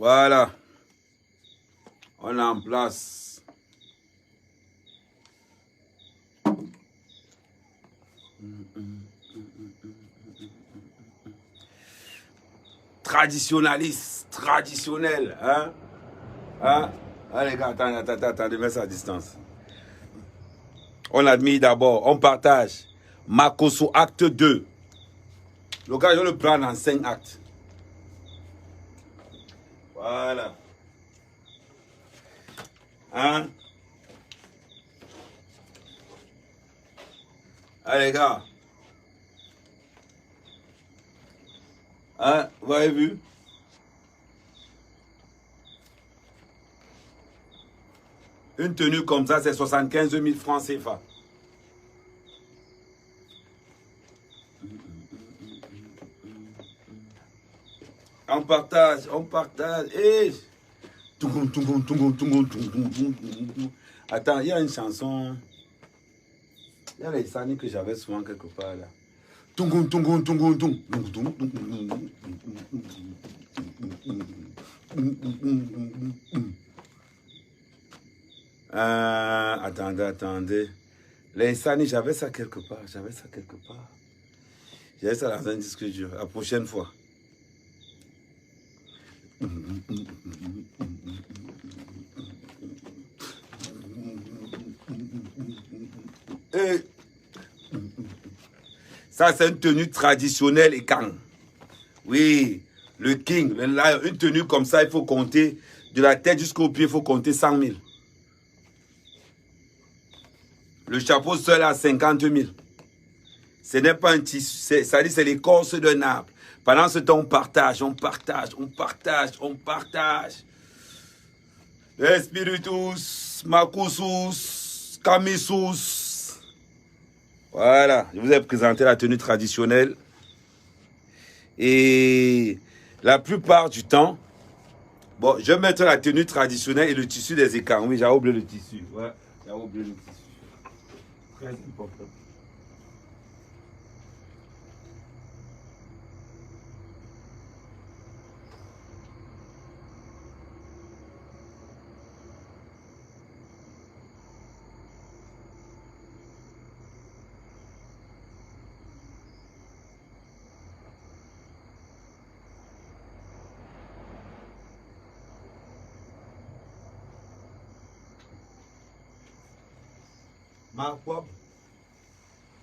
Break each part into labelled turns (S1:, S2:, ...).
S1: Voilà. On est en place. Traditionnaliste, traditionnel, hein? Hein? Ah, les gars, attendez, mets ça à distance. On admire d'abord, on partage. Makosso, acte 2. Le gars, je vais le prendre en 5 actes. Voilà. Hein? Allez, les gars. Hein? Vous avez vu? Une tenue comme ça, c'est 75 000 francs CFA. On partage, on partage. Et... Attends, il y a une chanson. Il y a les sani que j'avais souvent quelque part là. Attendez. Les sani, j'avais ça quelque part. J'avais ça dans un disque dur. La prochaine fois. Et ça, c'est une tenue traditionnelle et quand. Oui, le king, une tenue comme ça, il faut compter de la tête jusqu'au pied, il faut compter 100 000. Le chapeau seul à 50 000. Ce n'est pas un tissu, ça dit c'est l'écorce d'un arbre. Pendant ce temps, on partage. Espiritus, Makusus, Kamisus. Voilà, je vous ai présenté la tenue traditionnelle. Et la plupart du temps, bon, je vais mettre la tenue traditionnelle et le tissu des écarts. Oui, j'ai oublié le tissu. Ouais, j'ai oublié le tissu. Très important.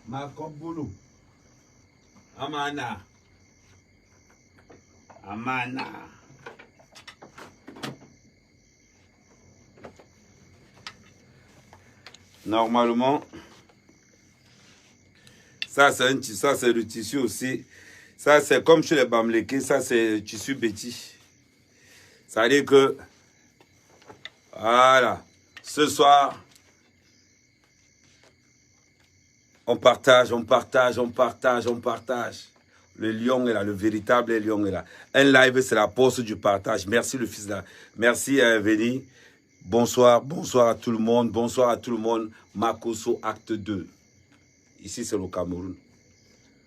S1: Makobulu. Amana. Normalement, ça c'est le tissu aussi. Ça c'est comme chez les Bamlékés, ça c'est le tissu Betty. Ça veut dire que, voilà, ce soir, on partage. Le lion est là, le véritable lion est là. Un live, c'est la poste du partage. Merci le fils là. Merci Veni. Bonsoir à tout le monde. Makosso, acte 2. Ici, c'est le Cameroun.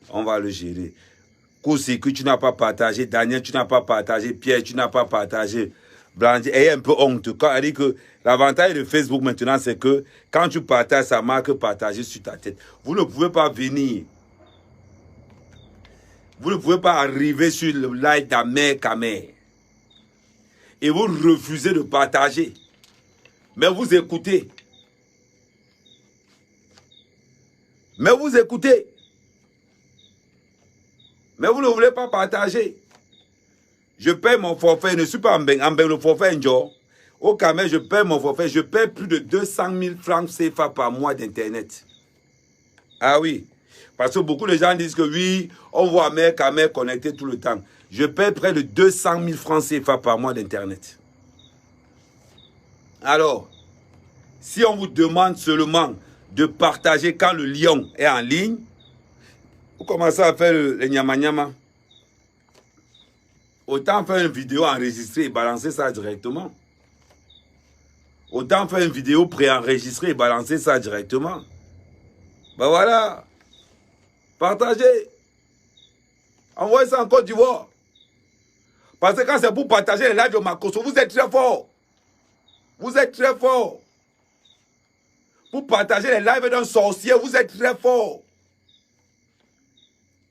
S1: On va le gérer. Koussi, que tu n'as pas partagé. Daniel, tu n'as pas partagé. Pierre, tu n'as pas partagé. Blandy, ayez un peu honte. Quand elle dit que l'avantage de Facebook maintenant, c'est que quand tu partages, ça marque partager sur ta tête. Vous ne pouvez pas venir. Vous ne pouvez pas arriver sur le live d'Amer Kamer. Et vous refusez de partager. Mais vous écoutez. Mais vous ne voulez pas partager. Je paie mon forfait. Je ne suis pas en Beng, le forfait en jour. Au Kamer, je paie mon forfait. Je paie plus de 200 000 francs CFA par mois d'Internet. Ah oui. Parce que beaucoup de gens disent que oui, on voit Amer Kamer connecté tout le temps. Je paie près de 200 000 francs CFA par mois d'Internet. Alors, si on vous demande seulement de partager quand le lion est en ligne, vous commencez à faire le nyama-nyama. Autant faire une vidéo enregistrée et balancer ça directement. Autant faire une vidéo préenregistrée et balancer ça directement. Ben voilà. Partagez. Envoyez ça en Côte d'Ivoire. Parce que quand c'est pour partager les lives de Makosso, vous êtes très fort. Vous êtes très fort. Pour partager les lives d'un sorcier, vous êtes très fort.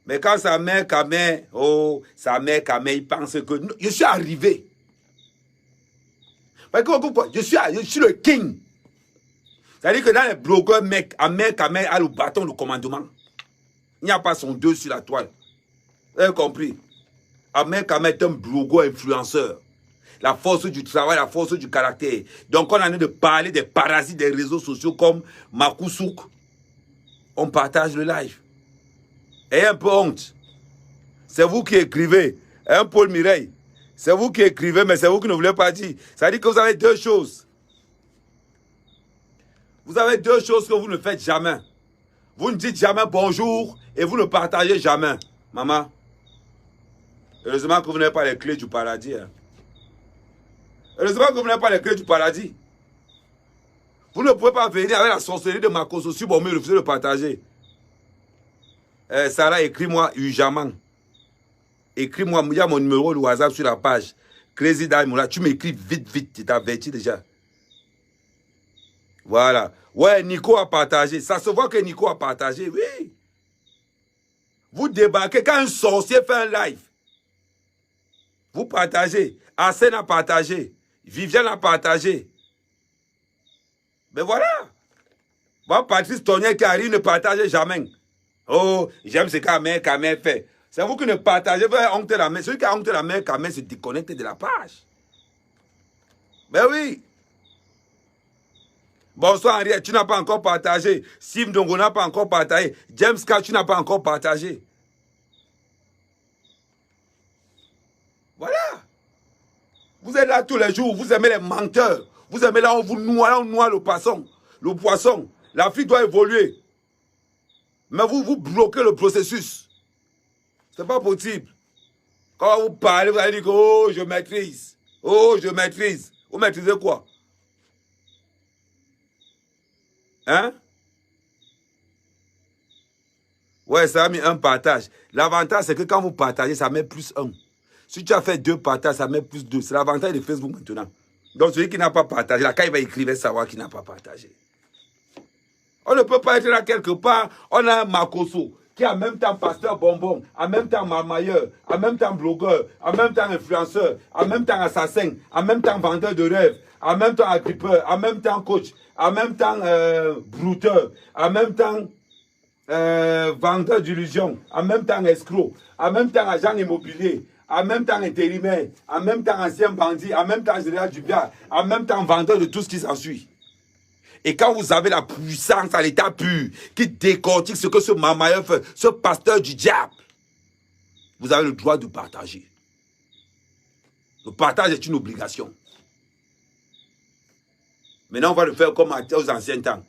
S1: Mais quand sa mère Kamé, oh, sa mère Kamé, il pense que je suis arrivé. Parce que je suis le king. C'est-à-dire que dans les blogueurs, mec, Ahmed Kamé a le bâton de commandement. Il n'y a pas son deux sur la toile. Vous avez compris? Ahmed Kamé est un blogueur influenceur. La force du travail, la force du caractère. Donc on a envie de parler des parasites des réseaux sociaux comme Makoussouk. On partage le live. Ayez un peu honte. C'est vous qui écrivez. Un Paul Mireille. C'est vous qui écrivez, mais c'est vous qui ne voulez pas dire. Ça veut dire que vous avez deux choses. Vous avez deux choses que vous ne faites jamais. Vous ne dites jamais bonjour et vous ne partagez jamais. Maman, heureusement que vous n'avez pas les clés du paradis. Hein. Heureusement que vous n'avez pas les clés du paradis. Vous ne pouvez pas venir avec la sorcellerie de Makosso sur bon, mais refusez de partager. Sarah, écris-moi urgemment. Écris-moi, il y a mon numéro de WhatsApp sur la page. Crazy Diamond, tu m'écris vite, vite, tu t'avertis déjà. Voilà. Ouais, Nico a partagé. Ça se voit que Nico a partagé, oui. Vous débarquez quand un sorcier fait un live. Vous partagez. Arsène a partagé. Viviane a partagé. Mais voilà. Moi, Patrice Tonnier qui arrive ne partage jamais. Oh, j'aime ce qu'Amé fait. C'est vous qui ne partagez pas honte la main. Celui qui a honte la main, Kamé se déconnecte de la page. Ben oui. Bonsoir Henriette, tu n'as pas encore partagé. Sim Dongo n'a pas encore partagé. James K, tu n'as pas encore partagé. Voilà. Vous êtes là tous les jours, vous aimez les menteurs. Vous aimez là où vous noie, là on noie le poisson. Le poisson. L'Afrique doit évoluer. Mais vous bloquez le processus. C'est pas possible. Quand vous parlez, vous allez dire que oh, je maîtrise. Oh, je maîtrise. Vous maîtrisez quoi? Hein? Ouais, ça a mis un partage. L'avantage, c'est que quand vous partagez, ça met plus 1. Si tu as fait 2 partages, ça met plus 2. C'est l'avantage de Facebook maintenant. Donc, celui qui n'a pas partagé, là, quand il va écrire, il va savoir qu'il n'a pas partagé. On ne peut pas être là quelque part. On a un Makosso qui est en même temps pasteur bonbon, en même temps marmailleur, en même temps blogueur, en même temps influenceur, en même temps assassin, en même temps vendeur de rêves, en même temps agrippeur, en même temps coach, en même temps brouteur, en même temps vendeur d'illusions, en même temps escroc, en même temps agent immobilier, en même temps intérimaire, en même temps ancien bandit, en même temps général du bien, en même temps vendeur de tout ce qui s'ensuit. Et quand vous avez la puissance à l'état pur, qui décortique ce que ce mamailleur fait, ce pasteur du diable, vous avez le droit de partager. Le partage est une obligation. Maintenant, on va le faire comme aux anciens temps.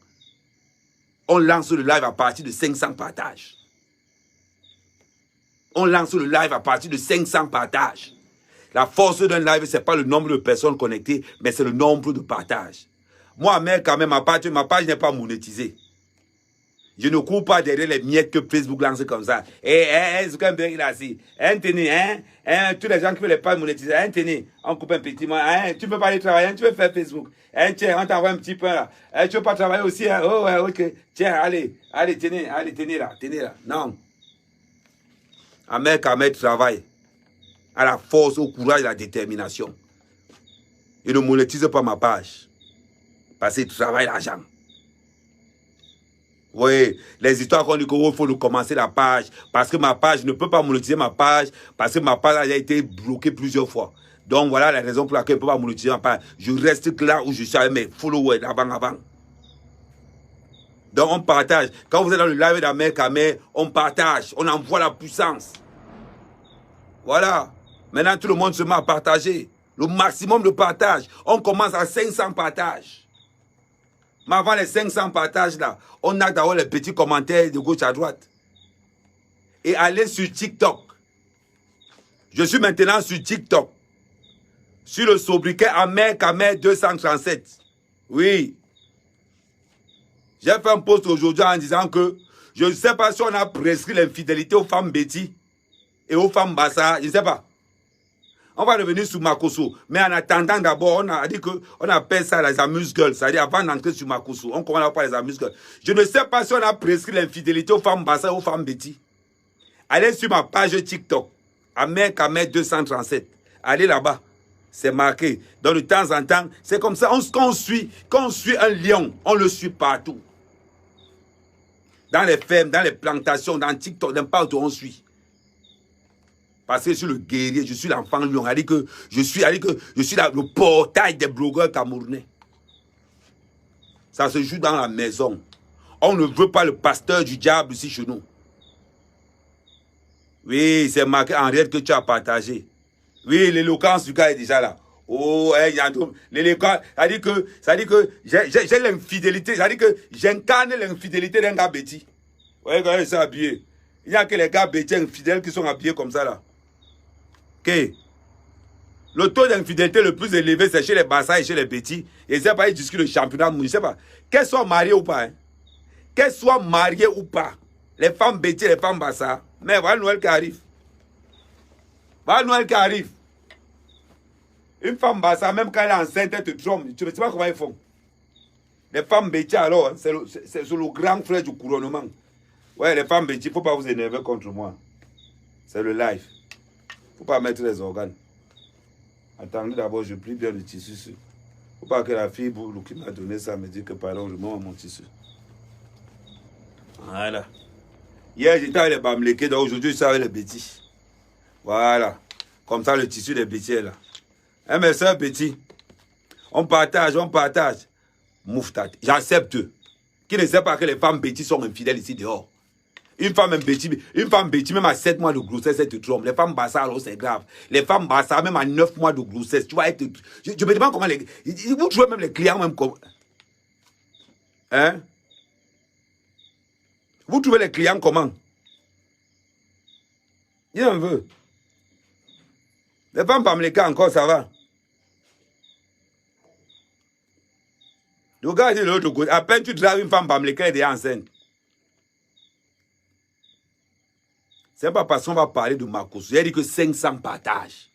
S1: On lance le live à partir de 500 partages. On lance le live à partir de 500 partages. La force d'un live, ce n'est pas le nombre de personnes connectées, mais c'est le nombre de partages. Moi, mais quand même, ma page n'est pas monétisée. Je ne cours pas derrière les miettes que Facebook lance comme ça. Zuckerberg, il a dit, tous les gens qui veulent les pages monétisées, on coupe un petit mois, tu ne peux pas aller travailler, tu veux faire Facebook. Tiens, on t'envoie un petit peu là. Tu ne veux pas travailler aussi, oh ouais, ok. Tiens, allez, tenez là. Non. Ahmed travaille à la force, au courage et à la détermination. Il ne monétise pas ma page. Parce qu'il travaille l'argent. Oui, les histoires qu'on dit qu'il faut nous commencer la page. Parce que ma page, je ne peux pas monétiser ma page. Parce que ma page a été bloquée plusieurs fois. Donc voilà la raison pour laquelle je ne peux pas monétiser ma page. Je reste là où je suis avec mes followers avant. Donc on partage. Quand vous êtes dans le live d'Ahmed Kamé, on partage. On envoie la puissance. Voilà. Maintenant tout le monde se met à partager. Le maximum de partage. On commence à 500 partages. Mais avant les 500 partages là, on a d'abord les petits commentaires de gauche à droite. Et allez sur TikTok. Je suis maintenant sur TikTok. Sur le sobriquet Ahmed Kamé 237. Oui. J'ai fait un post aujourd'hui en disant que je ne sais pas si on a prescrit l'infidélité aux femmes Betty et aux femmes Bassa. Je ne sais pas. On va revenir sur Makosso. Mais en attendant, d'abord, on a dit qu'on appelle ça les amuse-gueules. C'est-à-dire, avant d'entrer sur Makosso, on commence par les amuse-gueules. Je ne sais pas si on a prescrit l'infidélité aux femmes Bassa et aux femmes Betty. Allez sur ma page TikTok, Ahmed Kamer 237. Allez là-bas. C'est marqué. Donc, de temps en temps, c'est comme ça. Quand on suit un lion, on le suit partout. Dans les fermes, dans les plantations, dans TikTok, n'importe où on suit. Parce que je suis le guerrier, je suis l'enfant lion. Elle dit que je suis le portail des blogueurs camerounais. Ça se joue dans la maison. On ne veut pas le pasteur du diable ici chez nous. Oui, c'est marqué Henriette que tu as partagé. Oui, l'éloquence du gars est déjà là. Oh, l'éloquence, ça dit que j'ai l'infidélité, ça dit que j'incarne l'infidélité d'un gars bêtis. Vous voyez quand ils sont habillés. Il n'y a que les gars bêtis infidèles qui sont habillés comme ça là. Ok. Le taux d'infidélité le plus élevé, c'est chez les Bassa et chez les Betty. Et c'est pas, ils discutent le championnat, je ne sais pas. Qu'elles soient mariées ou pas, hein. Qu'elles soient mariées ou pas, les femmes Betty, les femmes Bassa, mais voilà Noël qui arrive. Voilà Noël qui arrive. Une femme Bassa, même quand elle est enceinte, elle te trompe. Tu ne sais pas comment ils font. Les femmes Betty, alors, hein, c'est le grand frère du couronnement. Ouais, les femmes Betty, il ne faut pas vous énerver contre moi. C'est le live. Il ne faut pas mettre les organes. Attendez d'abord, je plie bien le tissu. Il ne faut pas que la fille qui m'a donné ça me dise que pardon, je mets mon tissu. Voilà. Hier, j'étais avec les Bamlékés, donc aujourd'hui, je suis avec les Betty. Voilà. Comme ça, le tissu des Betty est là. Hein, mes soeurs Betty, on partage. Mouftat, j'accepte. Qui ne sait pas que les femmes Betty sont infidèles ici dehors. Une femme Betty, même à 7 mois de grossesse, elle te trompe. Les femmes Bassa, alors c'est grave. Les femmes Bassa, même à 9 mois de grossesse, tu vois, je me demande comment vous trouvez même les clients, même comme. Hein? Vous trouvez les clients comment? Il en veut. Les femmes Bamléka encore, ça va. Le gars dit de l'autre côté, à peine tu dragues une femme Bamléka, elle est enceinte. C'est pas parce qu'on va parler de Makosso. Il a dit que 500 partages.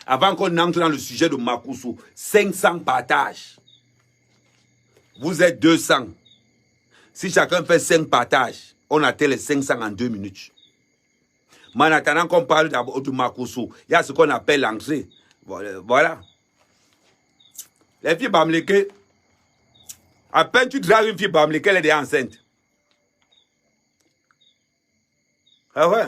S1: Avant qu'on entre dans le sujet de Makosso, 500 partages. Vous êtes 200. Si chacun fait 5 partages, on atteint les 500 en 2 minutes. Mais en attendant qu'on parle de Makosso, il y a ce qu'on appelle l'entrée. Voilà. Les filles Bamléké, à peine tu dragues une fille Bamléké, elle est déjà enceinte. Ah ouais.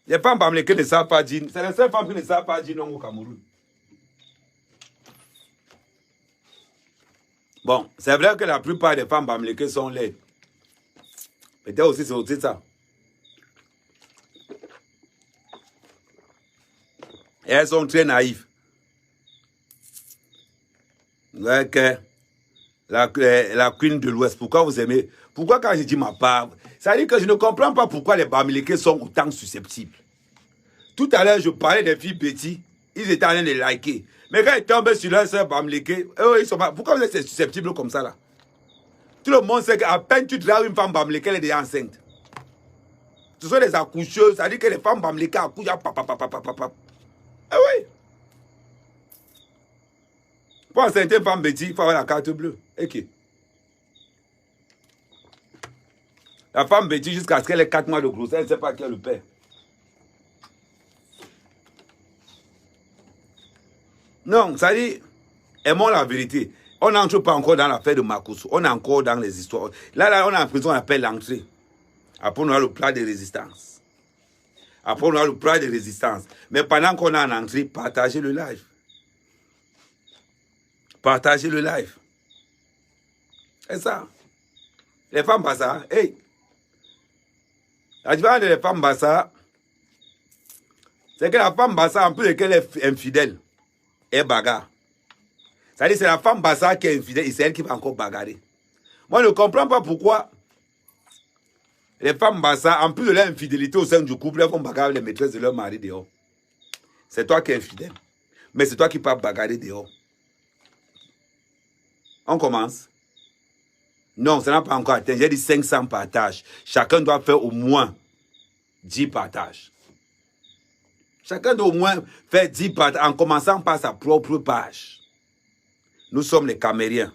S1: Les femmes Bamléké ne savent pas dire. C'est les seules femmes qui ne savent pas dire non au Cameroun. Bon, c'est vrai que la plupart des femmes Bamléké sont laides. Peut-être aussi c'est aussi ça. Et elles sont très naïves. Ouais, que la queen de l'Ouest, pourquoi vous aimez? Pourquoi quand je dis ma part, ça veut dire que je ne comprends pas pourquoi les Bamlékés sont autant susceptibles. Tout à l'heure, je parlais des filles Betty, ils étaient en train de liker. Mais quand ils tombent sur leur soeur Bamléké, ils sont pas. Pourquoi vous êtes susceptibles comme ça là? Tout le monde sait qu'à peine tu dragues une femme Bamléké, elle est déjà enceinte. Ce sont des accoucheuses, ça veut dire que les femmes Bamléké accouchent à papa. Ah oui. Pour enceinte une femme Betty, il faut avoir la carte bleue. Ok. La femme Betty, jusqu'à ce qu'elle ait 4 mois de grossesse, elle ne sait pas qui est le père. Non, ça dit, aimons la vérité. On n'entre pas encore dans l'affaire de Makosso. On est encore dans les histoires. Là, on a l'impression qu'on appelle l'entrée. Après, on a le plat de résistance. Après, on a le plat de résistance. Mais pendant qu'on est en entrée, partagez le live. Partagez le live. C'est ça. Les femmes Bassa, hey. La différence des femmes Bassa, c'est que la femme Bassa, en plus qu'elle est infidèle, est bagarre. C'est-à-dire c'est la femme Bassa qui est infidèle et c'est elle qui va encore bagarrer. Moi, je ne comprends pas pourquoi les femmes Bassa, en plus de leur infidélité au sein du couple, elles vont bagarrer les maîtresses de leur mari dehors. C'est toi qui es infidèle. Mais c'est toi qui peux bagarrer dehors. On commence. Non, ça n'a pas encore atteint. J'ai dit 500 partages. Chacun doit faire au moins 10 partages. Chacun doit au moins faire 10 partages en commençant par sa propre page. Nous sommes les Camériens.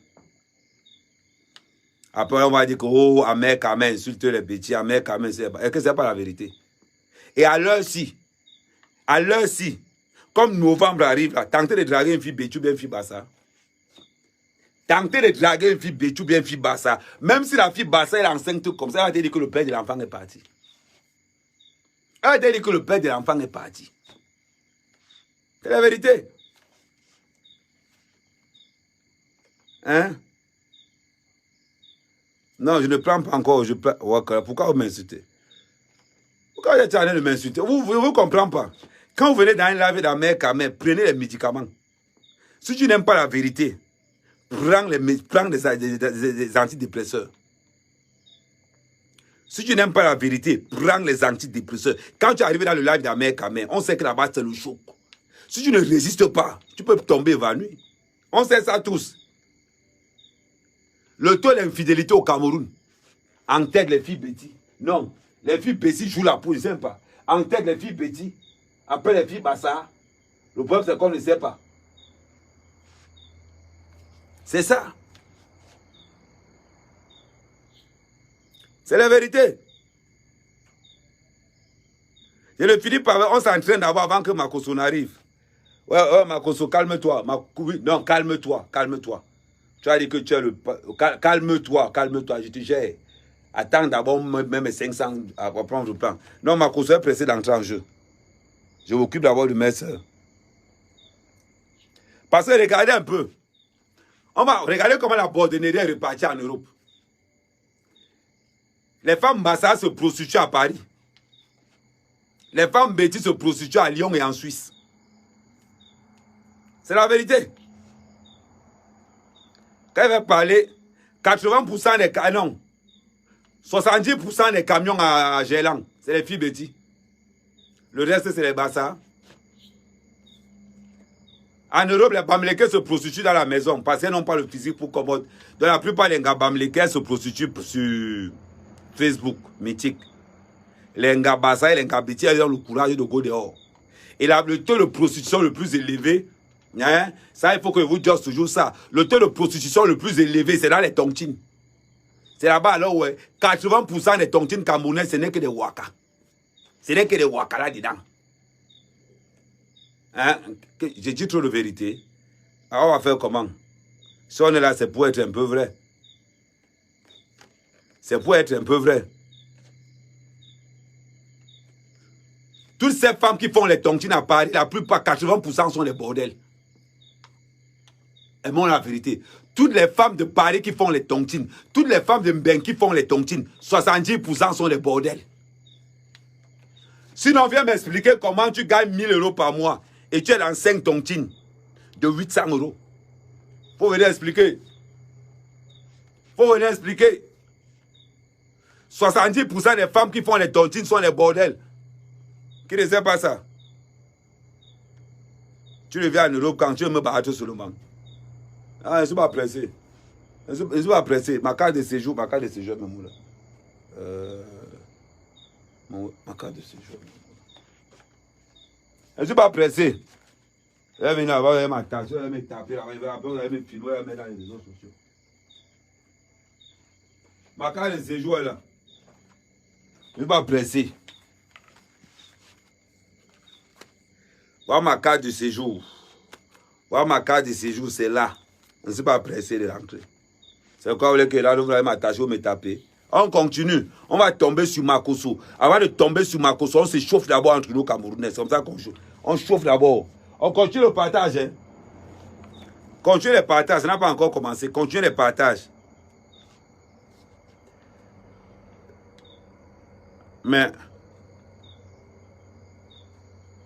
S1: Après, on va dire que, oh, Ahmed Kamé insulte les petits, Ahmed Kamé, est-ce que ce n'est pas la vérité? Et à l'heure-ci, comme novembre arrive, là, tentez de draguer une fille Béchou, bien une fille Bassa. Tentez de draguer une fille Béchou, bien une fille Bassa. Même si la fille Bassa est enceinte comme ça, elle va te dire que le père de l'enfant est parti. Elle va te dire que le père de l'enfant est parti. C'est la vérité. Hein? Non, je ne prends pas encore. Pourquoi vous m'insultez? Pourquoi vous êtes en train de m'insulter? Vous ne comprenez pas. Quand vous venez dans une live dans Mère Kamé, prenez les médicaments. Si tu n'aimes pas la vérité, prends des antidépresseurs. Si tu n'aimes pas la vérité, prends les antidépresseurs. Quand tu arrives dans le live dans Mère Kamé, on sait que là-bas c'est le choc. Si tu ne résistes pas, tu peux tomber évanoui. On sait ça tous. Le taux d'infidélité au Cameroun entête les filles bêtises. Non, les filles bêtises jouent la poule, ils ne savent pas. Entête les filles bêtises. Après les filles Bassa, le problème c'est qu'on ne sait pas. C'est ça. C'est la vérité. Et le Philippe, on s'entraîne d'abord avant que Makosso n'arrive. Ouais, Makosso, calme-toi. Non, calme-toi, calme-toi. Tu as dit que tu es le... Calme-toi, calme-toi, je te gère. Attends d'abord même 500 à prendre le plan. Non, Makosso est pressé d'entrer en jeu. Je m'occupe d'abord de mes soeurs. Parce que regardez un peu. On va regarder comment la bordenerie est repartie en Europe. Les femmes Bassa se prostituent à Paris. Les femmes bêtises se prostituent à Lyon et en Suisse. C'est la vérité. Quand il va parler, 80% des camions, 70% des camions à Gélan, c'est les filles bêtises. Le reste, c'est les Bassa. En Europe, les Bamileke se prostituent dans la maison parce qu'elles n'ont pas le physique pour commode. Dans la plupart des Bamileke se prostituent sur Facebook, mythique. Les Bassa et les Bêtis, elles ont le courage de go dehors. Et le taux de prostitution le plus élevé, hein, ça, il faut que vous disiez toujours ça. Le taux de prostitution le plus élevé, c'est dans les tontines. C'est là-bas, alors, ouais, 80% des tontines camerounaises, ce n'est que des waka. Ce n'est que des waka là-dedans. Hein? J'ai dit trop de vérité. Alors, on va faire comment? Si on est là, c'est pour être un peu vrai. C'est pour être un peu vrai. Toutes ces femmes qui font les tontines à Paris, la plupart, 80% sont des bordels. Aimons la vérité. Toutes les femmes de Paris qui font les tontines, toutes les femmes de Mben qui font les tontines, 70% sont des bordels. Sinon, viens m'expliquer comment tu gagnes 1000 € par mois et tu es dans 5 tontines de 800 €. Faut venir expliquer. Faut venir expliquer. 70% des femmes qui font les tontines sont des bordels. Qui ne sait pas ça? Tu reviens en Europe quand tu veux me battre seulement. Ah, je ne suis pas pressé. Je ne suis pas pressé. Ma carte de séjour, même là. Ma carte de séjour. Je ne suis pas pressé. Je vais venir avoir ma tâche, je vais me taper, après je vais me filmer, je vais me mettre dans les réseaux sociaux. Ma carte de séjour est là. Je ne suis pas pressé. Voilà ma carte de séjour. Voilà ma carte de séjour, c'est là. Je ne suis pas pressé de rentrer. C'est quoi vous voulez que là, vous allez m'attacher ou me taper? On continue. On va tomber sur Makosso. Avant de tomber sur Makosso, on se chauffe d'abord entre nous Camerounais. C'est comme ça qu'on chauffe. On chauffe d'abord. On continue le partage. Hein? Continue le partage. Ça n'a pas encore commencé. Continue le partage. Mais...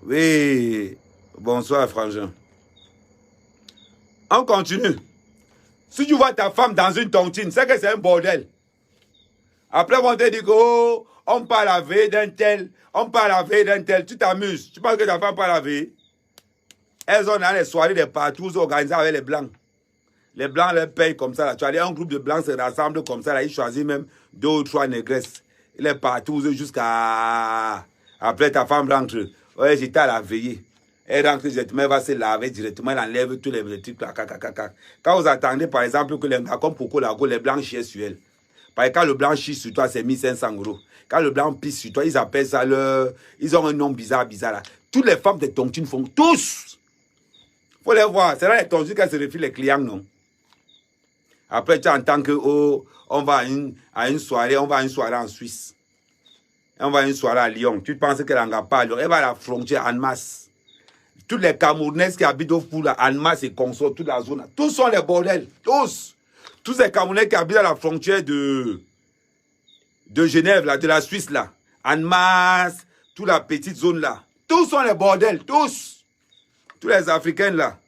S1: Oui. Bonsoir, frangin. On continue. Si tu vois ta femme dans une tontine, c'est que c'est un bordel. Après, on te dit que, oh, on parle la veille d'un tel, on parle la veille d'un tel, tu t'amuses. Tu penses que ta femme parle la veille? Elles ont dans les soirées des partous organisées avec les blancs. Les blancs les payent comme ça. Là. Tu as dit, un groupe de blancs se rassemble comme ça. Là. Ils choisissent même 2 ou 3 négresses. Ils les partous jusqu'à... Après, ta femme rentre. Ouais, j'étais à la veillée. Elle rentre directement, elle va se laver directement, elle enlève tous les trucs là. Quand vous attendez, par exemple, que les gars comme Poco Lago, les blancs chient sur elle. Parce que quand le blanc chie sur toi, c'est 1500 €. Quand le blanc pisse sur toi, ils appellent ça leur... Ils ont un nom bizarre là. Toutes les femmes de tontines font tous. Il faut les voir. C'est là les tontines qu'elles se refilent les clients, non? Après, tu entends que, oh, on va à une soirée, on va à une soirée en Suisse. On va à une soirée à Lyon. Tu penses qu'elle n'en a pas à Lyon. Elle va à la frontière en masse. Toutes les Camerounaises qui habitent au fou, là, en masse et consortent toute la zone. Là. Tous sont les bordels. Tous. Tous les Camerounais qui habitent à la frontière de Genève, là, de la Suisse, là. En masse, toute la petite zone, là. Tous sont les bordels. Tous. Tous les Africains, là.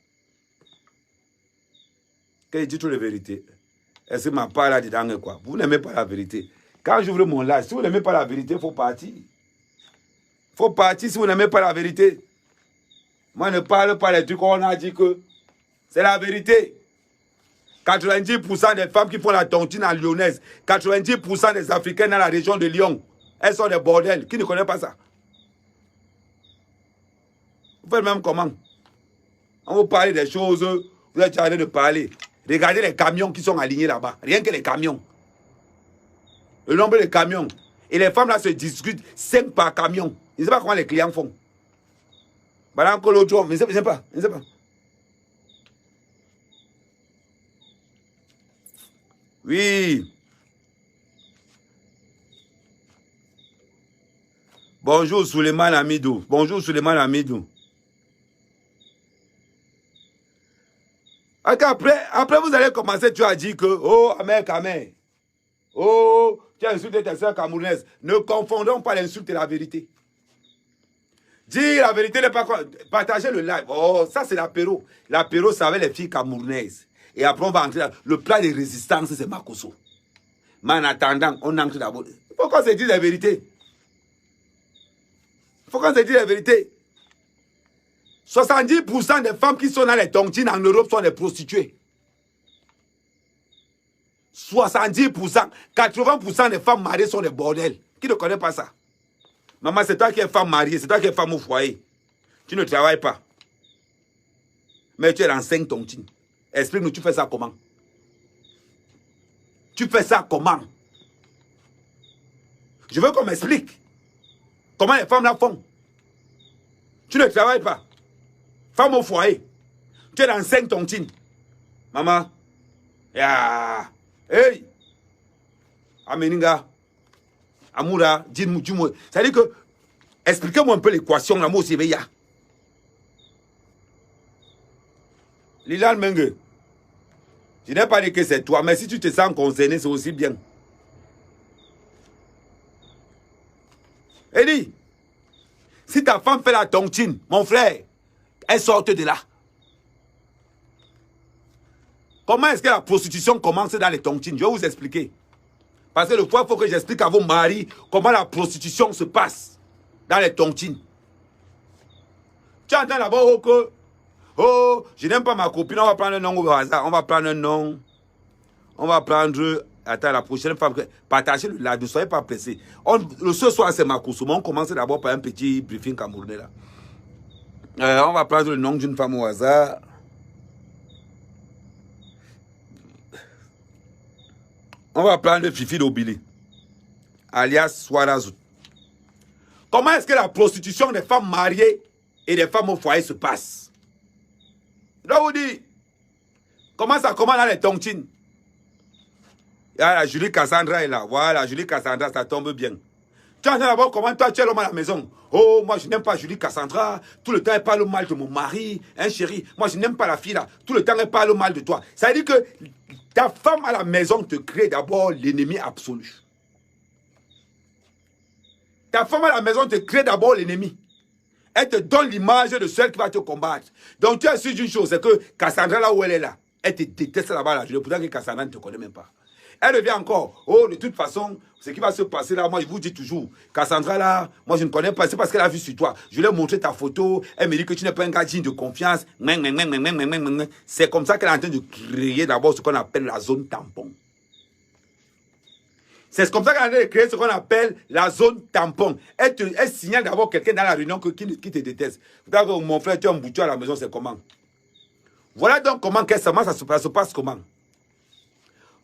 S1: Quand je dis toutes les vérités, est-ce que ma part là-dedans est quoi? Vous n'aimez pas la vérité. Quand j'ouvre mon live, si vous n'aimez pas la vérité, il faut partir. Il faut partir si vous n'aimez pas la vérité. Moi, ne parle pas des trucs qu'on a dit que c'est la vérité. 90% des femmes qui font la tontine en lyonnaise, 90% des Africains dans la région de Lyon, elles sont des bordels. Qui ne connaît pas ça? Vous faites même comment? On vous parle des choses, vous êtes en train de parler. Regardez les camions qui sont alignés là-bas. Rien que les camions. Le nombre de camions. Et les femmes là se discutent 5 par camion. Je ne sais pas comment les clients font. Pendant que l'autre jour, je ne sais pas. Je ne sais pas. Oui. Bonjour Suleiman Amidou. Bonjour Suleiman Amidou. Après vous allez commencer, tu as dit que, oh, Amen. Oh, tu as insulté tes soeurs camerounaises. Ne confondons pas l'insulte et la vérité. Dire la vérité n'est pas... Partager le live. Oh, ça c'est l'apéro. L'apéro, c'est avec les filles camerounaises. Et après, on va entrer dans... Le plan de résistance, c'est Makosso. Mais en attendant, on entre d'abord. Il faut qu'on se dise la vérité. Il faut qu'on se dise la vérité. 70% des femmes qui sont dans les tontines en Europe sont des prostituées. 70%, 80% des femmes mariées sont des bordels. Qui ne connaît pas ça? Maman, c'est toi qui es femme mariée, c'est toi qui es femme au foyer. Tu ne travailles pas. Mais tu es dans 5 tontines. Explique-nous, tu fais ça comment? Tu fais ça comment? Je veux qu'on m'explique. Comment les femmes là font? Tu ne travailles pas. Femme au foyer. Tu es dans 5 tontines. Maman. Yeah. Hey. Ameninga. Amoura. Dis-moi. Ça veut dire que. Expliquez-moi un peu l'équation. L'amour, c'est veilla. Lilal Menge. Je n'ai pas dit que c'est toi. Mais si tu te sens concerné, c'est aussi bien. Eddie. Si ta femme fait la tontine, mon frère, elle sort de là. Comment est-ce que la prostitution commence dans les tontines? Je vais vous expliquer. Parce que le fois, il faut que j'explique à vos maris comment la prostitution se passe dans les tontines. Tu entends là-bas, oh, que, oh, je n'aime pas ma copine, on va prendre un nom au hasard. On va prendre un nom. On va prendre... Attends, la prochaine fois, partagez le live, ne soyez pas pressés. Ce soir, c'est ma course. On commence d'abord par un petit briefing camerounais là. On va prendre le nom d'une femme au hasard. On va prendre Fifi Dobili, alias Swarazout. Comment est-ce que la prostitution des femmes mariées et des femmes au foyer se passe? Je dois vous dire, comment ça commence dans les tontines? La Julie Cassandra est là. Voilà, Julie Cassandra, ça tombe bien. Tu entends d'abord comment toi tu es l'homme à la maison. Oh, moi je n'aime pas Julie Cassandra. Tout le temps elle parle mal de mon mari. Hein chérie, moi je n'aime pas la fille là. Tout le temps elle parle mal de toi. Ça veut dire que ta femme à la maison te crée d'abord l'ennemi absolu. Ta femme à la maison te crée d'abord l'ennemi. Elle te donne l'image de celle qui va te combattre. Donc tu es sûr d'une chose, c'est que Cassandra là où elle est là, elle te déteste là-bas la journée. Pourtant que Cassandra ne te connaît même pas. Elle revient encore. Oh, de toute façon, ce qui va se passer là, moi, je vous dis toujours, Cassandra là, moi, je ne connais pas. C'est parce qu'elle a vu sur toi. Je lui ai montré ta photo. Elle me dit que tu n'es pas un gars digne de confiance. C'est comme ça qu'elle est en train de créer d'abord ce qu'on appelle la zone tampon. C'est comme ça qu'on a créé ce qu'on appelle la zone tampon. Elle signale d'abord quelqu'un dans la réunion qui te déteste. D'accord, mon frère, tu as un bouton à la maison, c'est comment? Voilà donc comment ça se passe comment?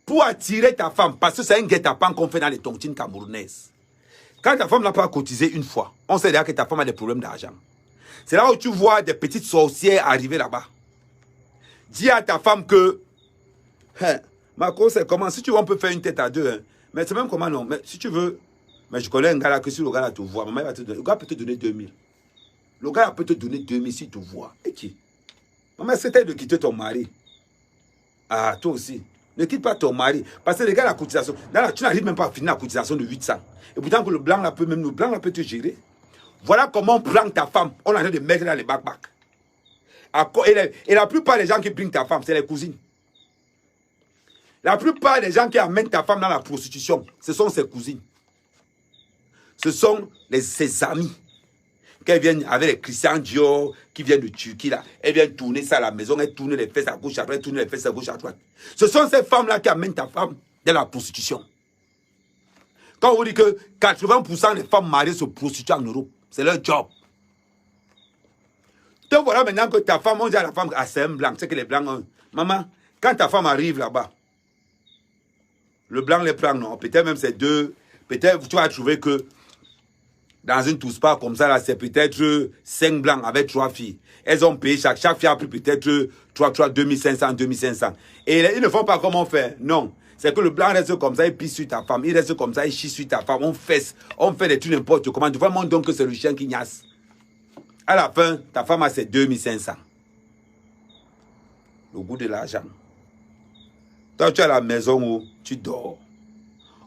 S1: Pour attirer ta femme, parce que c'est un guet-apens qu'on fait dans les tontines camerounaises. Quand ta femme n'a pas cotisé une fois, on sait déjà que ta femme a des problèmes d'argent. C'est là où tu vois des petites sorcières arriver là-bas. Dis à ta femme que, Marco, c'est comment? Si tu veux, on peut faire une tête à deux. Hein. Mais c'est même comment non? Mais si tu veux, mais je connais un gars là que si le gars là te voit, maman va te donner, le gars peut te donner 2000. Le gars peut te donner 2000 s'il te voit. Et qui? Maman, c'était de quitter ton mari. Ah, toi aussi. Ne quitte pas ton mari. Parce que les gars, la cotisation, tu n'arrives même pas à finir la cotisation de 800. Et pourtant que le blanc là peut te gérer. Voilà comment on prend ta femme. On est en train de mettre dans les back-back. Et la plupart des gens qui prennent ta femme, c'est les cousines. La plupart des gens qui amènent ta femme dans la prostitution, ce sont ses cousines. Ce sont ses amis. Qu'elles viennent avec les Christian Dior, qui viennent de Turquie, là. Elles viennent tourner ça à la maison, elles tournent les fesses à gauche, après elles tournent les fesses à gauche, à droite. Ce sont ces femmes-là qui amènent ta femme dans la prostitution. Quand on vous dit que 80% des femmes mariées se prostituent en Europe, c'est leur job. Donc voilà maintenant que ta femme, on dit à la femme, ah c'est un blanc, c'est que les blancs ont... Maman, quand ta femme arrive là-bas, le blanc les prend, non, peut-être même c'est deux, peut-être tu vas trouver que dans une tousse-pas comme ça, là, c'est peut-être 5 blancs avec 3 filles. Elles ont payé, chaque fille a pris peut-être 2500, 2500. Et ils ne font pas comme on fait, non. C'est que le blanc reste comme ça, il pisse sur ta femme, il reste comme ça, il chie sur ta femme, on fait des trucs n'importe comment. Tu vois, donc que c'est le chien qui gnasse. À la fin, ta femme a ses 2500. Le goût de l'argent. Toi, tu es à la maison où tu dors.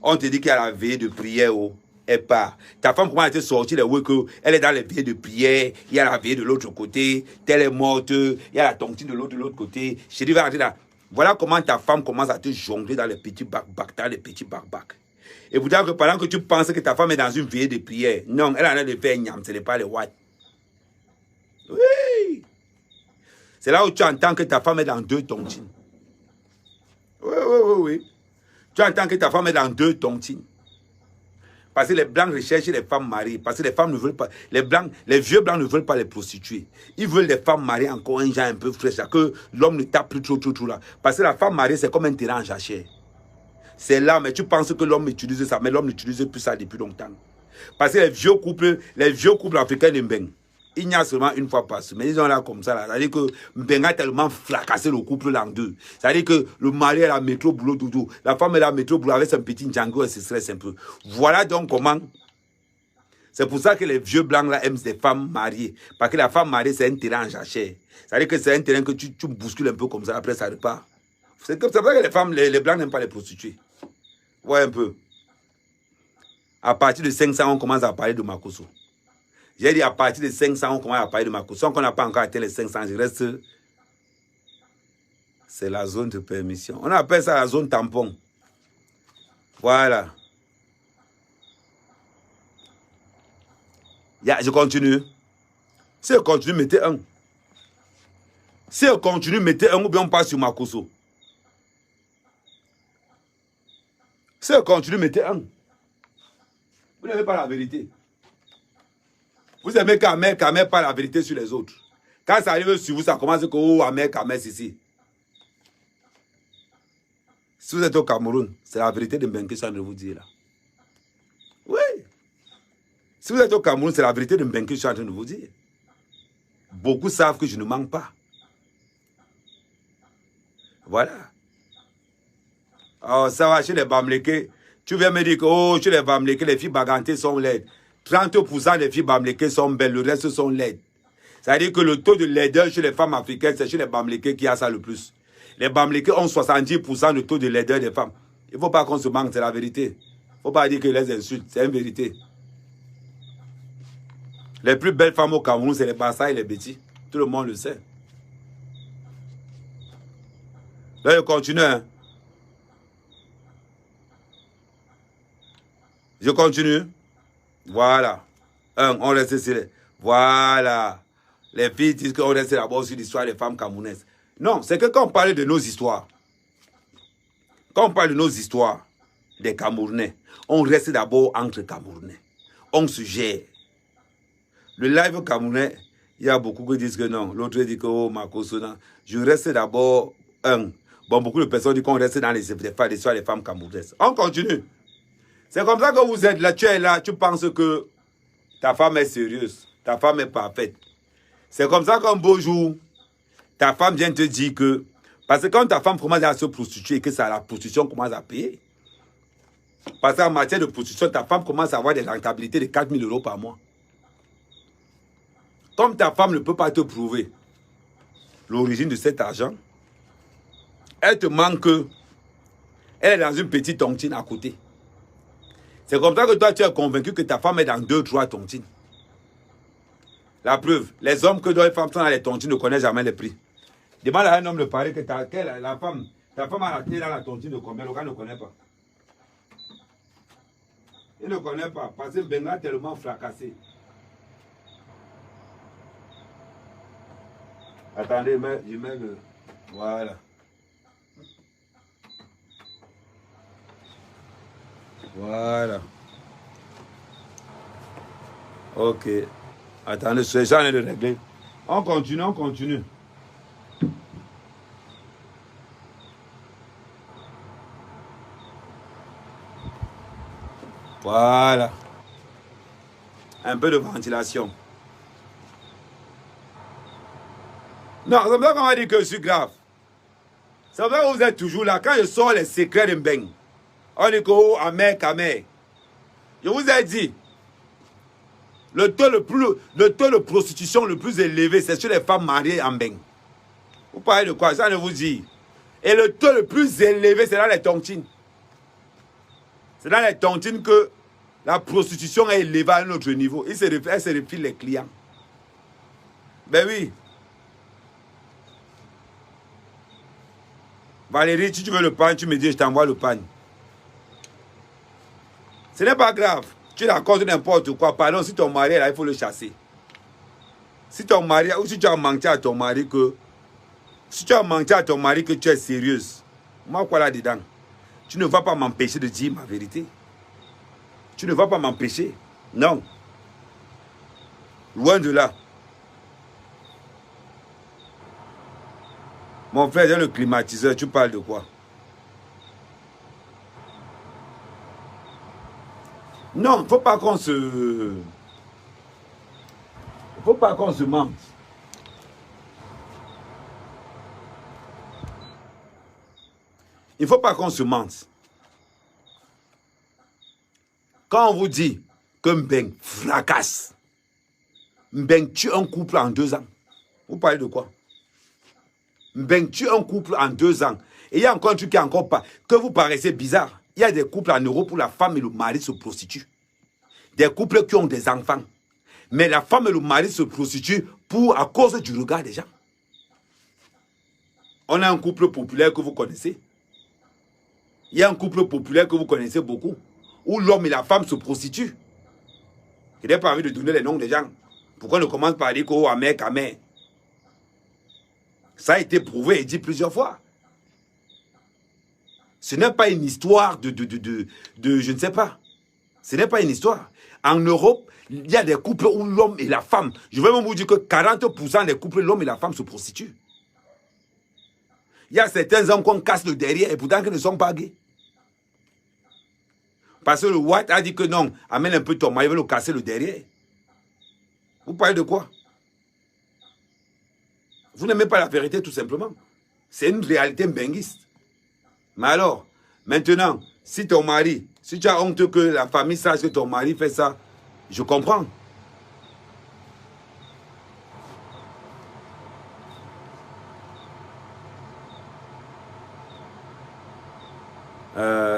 S1: On te dit qu'il y a la veille de prière où elle part. Ta femme commence à te sortir les week-ends. Elle est dans les veillées de prière. Il y a la veille de l'autre côté. Telle est morte. Il y a la tontine de l'autre côté. Je dis, va rentrer là. Voilà comment ta femme commence à te jongler dans les petits bac-bac. Dans les petits bac-bac. Et vous dire que pendant que tu penses que ta femme est dans une veillée de prière, non, elle en a de faire nyam. Ce n'est pas les whites. Oui. C'est là où tu entends que ta femme est dans 2 tontines. Oui. Tu entends que ta femme est dans 2 tontines. Parce que les blancs recherchent les femmes mariées. Parce que les femmes ne veulent pas. Les vieux blancs ne veulent pas les prostituer. Ils veulent les femmes mariées encore un genre un peu fraîche. Que l'homme ne tape plus trop là. Parce que la femme mariée, c'est comme un terrain en jachère. C'est là, mais tu penses que l'homme utilise ça. Mais l'homme n'utilise plus ça depuis longtemps. Parce que les vieux couples africains de Mbeng, il y a seulement une fois par semaine. Ils sont là comme ça. C'est-à-dire que Mbeng a tellement fracassé le couple là en deux. C'est-à-dire que le mari est à la métro, boulot, doudou. La femme est à la métro, boulot avec son petit Django, elle se stresse un peu. Voilà donc comment. C'est pour ça que les vieux blancs là aiment les femmes mariées. Parce que la femme mariée, c'est un terrain en jachère. C'est-à-dire que c'est un terrain que tu bouscules un peu comme ça, après ça repart. C'est comme ça que les femmes, les blancs n'aiment pas les prostituées. Voilà un peu. À partir de 500, on commence à parler de Makosso. J'ai dit à partir de 500, on commence à parler de Makosso. Sans qu'on n'a pas encore atteint les 500, je reste. C'est la zone de permission. On appelle ça la zone tampon. Voilà. Je continue. Si je continue, mettez 1. Si je continue, mettez 1 ou bien on passe sur Makosso. Si je continue, mettez 1. Vous n'avez pas la vérité. Vous aimez qu'Amer parle la vérité sur les autres. Quand ça arrive sur vous, ça commence que oh, Amer, c'est ici. Si vous êtes au Cameroun, c'est la vérité de Mbengue que je suis en train de vous dire là. Oui. Si vous êtes au Cameroun, c'est la vérité de Mbengue que je suis en train de vous dire. Beaucoup savent que je ne mens pas. Voilà. Oh, ça va chez les Bamlékés. Tu viens me dire que oh, chez les Bamlékés, les filles bagantées sont laides. 30% des filles bamlékées sont belles, le reste sont laides. C'est-à-dire que le taux de laideur chez les femmes africaines, c'est chez les bamlékées qui a ça le plus. Les bamlékées ont 70% de taux de laideur des femmes. Il ne faut pas qu'on se manque, c'est la vérité. Il ne faut pas dire que les insultes, c'est une vérité. Les plus belles femmes au Cameroun, c'est les Bassa et les Betty. Tout le monde le sait. Là, je continue. Hein. Je continue. Voilà. On reste ici. Voilà. Les filles disent qu'on reste d'abord sur l'histoire des femmes camerounaises. Non, c'est que quand on parle de nos histoires, quand on parle de nos histoires, des Camerounais. On reste d'abord entre Camerounais. On se gère. Le live camerounais, il y a beaucoup qui disent que non. L'autre dit que oh, Makosso, non. Je reste d'abord un. Bon, beaucoup de personnes disent qu'on reste dans les femmes camerounaises. On continue. C'est comme ça que vous êtes là, tu es là, tu penses que ta femme est sérieuse, ta femme est parfaite. C'est comme ça qu'un beau jour, ta femme vient te dire que... Parce que quand ta femme commence à se prostituer et que ça, la prostitution commence à payer, parce qu'en matière de prostitution, ta femme commence à avoir des rentabilités de 4 000 € par mois. Comme ta femme ne peut pas te prouver l'origine de cet argent, elle te manque, elle est dans une petite tontine à côté. C'est comme ça que toi, tu es convaincu que ta femme est dans 2-3 tontines. La preuve, les hommes que les femmes sont dans les tontines ne connaissent jamais les prix. Demande à un homme de parler que ta femme a la clé dans la tontine de combien, le gars ne connaît pas. Il ne connaît pas, parce que Ben a tellement fracassé. Attendez, je mets le... Voilà. Voilà. Ok. Attendez, c'est ça, on est de régler. On continue, on continue. Voilà. Un peu de ventilation. Non, c'est pas qu'on va dire que je suis grave. C'est vrai que vous êtes toujours là. Quand je sors les secrets de Mbeng, on dit que oh, amer. Je vous ai dit, le taux de prostitution le plus élevé, c'est sur les femmes mariées en Mbeng. Vous parlez de quoi? Ça ne vous dit. Et le taux le plus élevé, c'est dans les tontines. C'est dans les tontines que la prostitution est élevée à un autre niveau. Elle se refile les clients. Ben oui. Valérie, si tu veux le pain, tu me dis, je t'envoie le pain. Ce n'est pas grave. Tu racontes n'importe quoi. Pardon, si ton mari est là, il faut le chasser. Si ton mari, ou si tu as menti à ton mari que... Si tu as menti à ton mari que tu es sérieuse, moi, quoi là-dedans? Tu ne vas pas m'empêcher de dire ma vérité. Tu ne vas pas m'empêcher. Non. Loin de là. Mon frère, j'ai le climatiseur. Tu parles de quoi? Non, il ne faut pas qu'on se... Il ne faut pas qu'on se mente. Il ne faut pas qu'on se mente. Quand on vous dit que Mbeng fracasse, Mbeng tue un couple en 2 ans, vous parlez de quoi? Mbeng tue un couple en 2 ans. Et il y a encore un truc qui est encore pas, que vous paraissez bizarre. Il y a des couples en Europe où la femme et le mari se prostituent. Des couples qui ont des enfants. Mais la femme et le mari se prostituent à cause du regard des gens. On a un couple populaire que vous connaissez. Il y a un couple populaire que vous connaissez beaucoup, où l'homme et la femme se prostituent. Je n'ai pas envie de donner les noms des gens. Pourquoi on ne commence par dire qu'au amer. Ça a été prouvé et dit plusieurs fois. Ce n'est pas une histoire de je ne sais pas. Ce n'est pas une histoire. En Europe, il y a des couples où l'homme et la femme, je vais même vous dire que 40% des couples, l'homme et la femme se prostituent. Il y a certains hommes qu'on casse le derrière et pourtant qu'ils ne sont pas gays. Parce que le White a dit que non, amène un peu ton mari, il veut le casser le derrière. Vous parlez de quoi? Vous n'aimez pas la vérité tout simplement. C'est une réalité mbenguiste. Mais alors, maintenant, si ton mari, si tu as honte que la famille sache que ton mari fait ça, je comprends.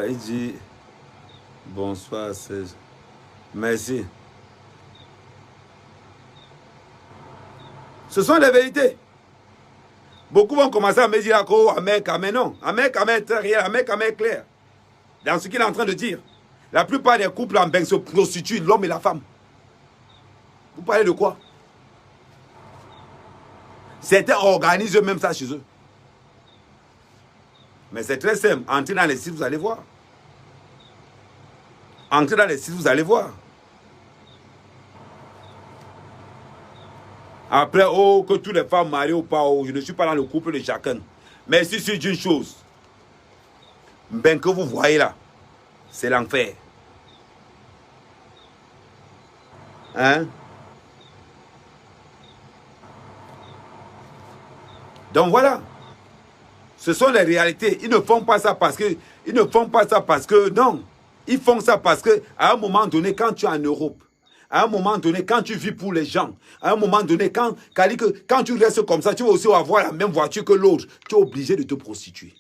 S1: Il dit, bonsoir, Serge. Merci. Ce sont les vérités. Beaucoup vont commencer à me dire, oh, Amek, non. Amek, très réel, Amek, clair. Dans ce qu'il est en train de dire. La plupart des couples en Mbeng se prostituent, l'homme et la femme. Vous parlez de quoi? Certains organisent même ça chez eux. Mais c'est très simple. Entrez dans les sites, vous allez voir. Entrez dans les sites, vous allez voir. Après, oh, que toutes les femmes mariées ou pas, oh, je ne suis pas dans le couple de chacun. Mais si c'est une chose, ben que vous voyez là, c'est l'enfer. Hein? Donc voilà. Ce sont les réalités. Ils ne font pas ça parce que... Ils ne font pas ça parce que... Non. Ils font ça parce que à un moment donné, quand tu es en Europe, à un moment donné, quand tu vis pour les gens, à un moment donné, quand tu restes comme ça, tu vas aussi avoir la même voiture que l'autre, tu es obligé de te prostituer.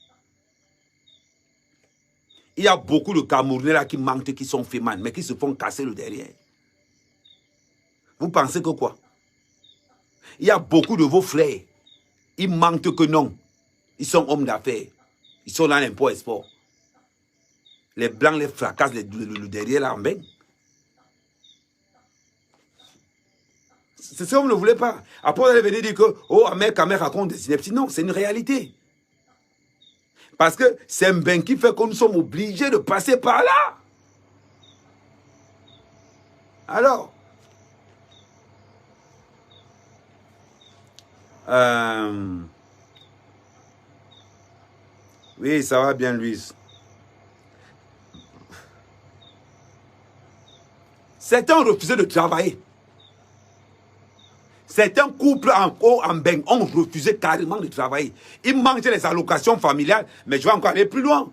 S1: Il y a beaucoup de Camerounais là qui mentent, qui sont fémans, mais qui se font casser le derrière. Vous pensez que quoi? Il y a beaucoup de vos frères, ils mentent que non. Ils sont hommes d'affaires. Ils sont dans l'import-export. Les blancs les fracassent le derrière là en bain. C'est ça, vous ne voulez pas. Après, vous allez venir dire que, oh, Ahmed raconte des inepties. Non, c'est une réalité. Parce que c'est un bain qui fait que nous sommes obligés de passer par là. Alors, oui, ça va bien, Louise. Certains ont refusé de travailler. Certains couples en bain ont refusé carrément de travailler. Ils mangeaient les allocations familiales, mais je vais encore aller plus loin.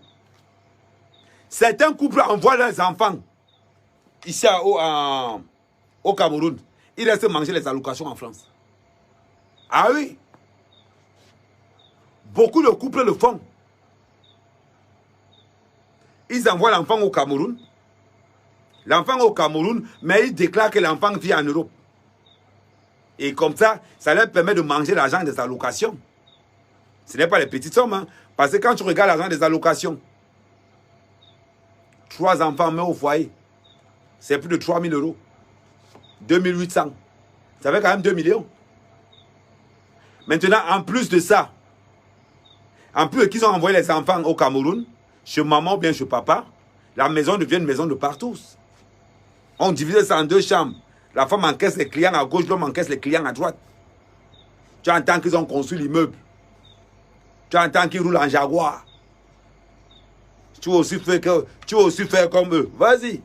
S1: Certains couples envoient leurs enfants ici au Cameroun. Ils restent manger les allocations en France. Ah oui. Beaucoup de couples le font. Ils envoient l'enfant au Cameroun. L'enfant au Cameroun, mais ils déclarent que l'enfant vit en Europe. Et comme ça, ça leur permet de manger l'argent des allocations. Ce n'est pas les petites sommes, hein, parce que quand tu regardes l'argent des allocations, 3 enfants mais au foyer, c'est plus de 3 000 euros. 2 800. Ça fait quand même 2 millions. Maintenant, en plus de ça, en plus qu'ils ont envoyé les enfants au Cameroun, chez maman ou bien chez papa, la maison devient une maison de partout. On divise ça en 2 chambres. La femme encaisse les clients à gauche, l'homme encaisse les clients à droite. Tu entends qu'ils ont construit l'immeuble. Tu entends qu'ils roulent en Jaguar. Tu veux aussi faire comme eux. Vas-y.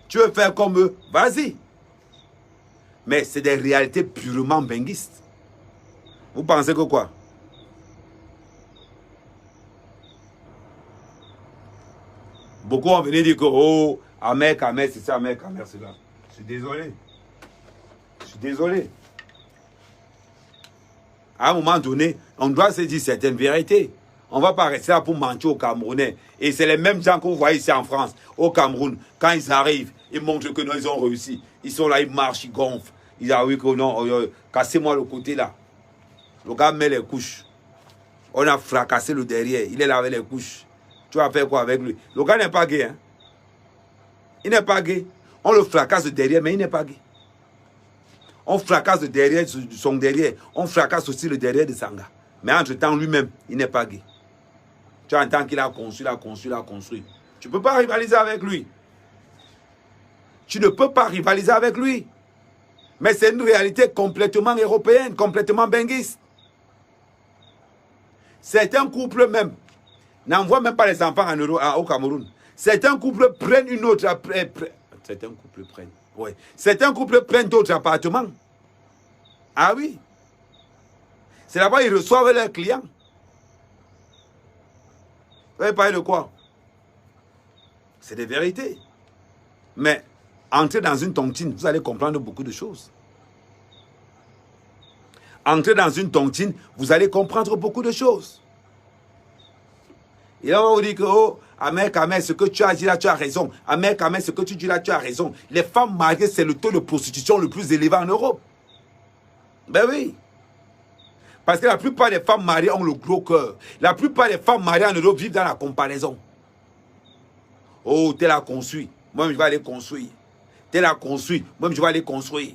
S1: Tu veux faire comme eux. Vas-y. Mais c'est des réalités purement benguistes. Vous pensez que quoi? Beaucoup vont venir dire que, oh, Ahmed, c'est ça, Ahmed, c'est là. Je suis désolé. Je suis désolé. À un moment donné, on doit se dire certaines vérités. On ne va pas rester là pour mentir aux Camerounais. Et c'est les mêmes gens que vous voyez ici en France, au Cameroun. Quand ils arrivent, ils montrent que non, ils ont réussi. Ils sont là, ils marchent, ils gonflent. Ils disent, ah oui, que non, cassez-moi le côté là. Le gars met les couches. On a fracassé le derrière. Il est là avec les couches. Tu vas faire quoi avec lui? Le gars n'est pas gay, hein? Il n'est pas gay. On le fracasse de derrière, mais il n'est pas gay. On fracasse de derrière son derrière. On fracasse aussi le derrière de Sanga. Mais entre-temps, lui-même, il n'est pas gay. Tu entends qu'il a construit, Tu ne peux pas rivaliser avec lui. Tu ne peux pas rivaliser avec lui. Mais c'est une réalité complètement européenne, complètement benguiste. Certains couples même n'envoient même pas les enfants au Cameroun. Certains couples prennent une autre... Certains couples prennent... Oui. Certains couples prennent d'autres appartements. Ah oui. C'est là-bas ils reçoivent leurs clients. Vous allez parler de quoi? C'est des vérités. Mais entrez dans une tontine, vous allez comprendre beaucoup de choses. Entrez dans une tontine, vous allez comprendre beaucoup de choses. Et là, on vous dit que, oh, Ahmed, ce que tu as dit là, tu as raison. Ahmed, ce que tu dis là, tu as raison. Les femmes mariées, c'est le taux de prostitution le plus élevé en Europe. Ben oui. Parce que la plupart des femmes mariées ont le gros cœur. La plupart des femmes mariées en Europe vivent dans la comparaison. Oh, t'es là construit. Moi, je vais aller construire. T'es là construit. Moi, je vais aller construire.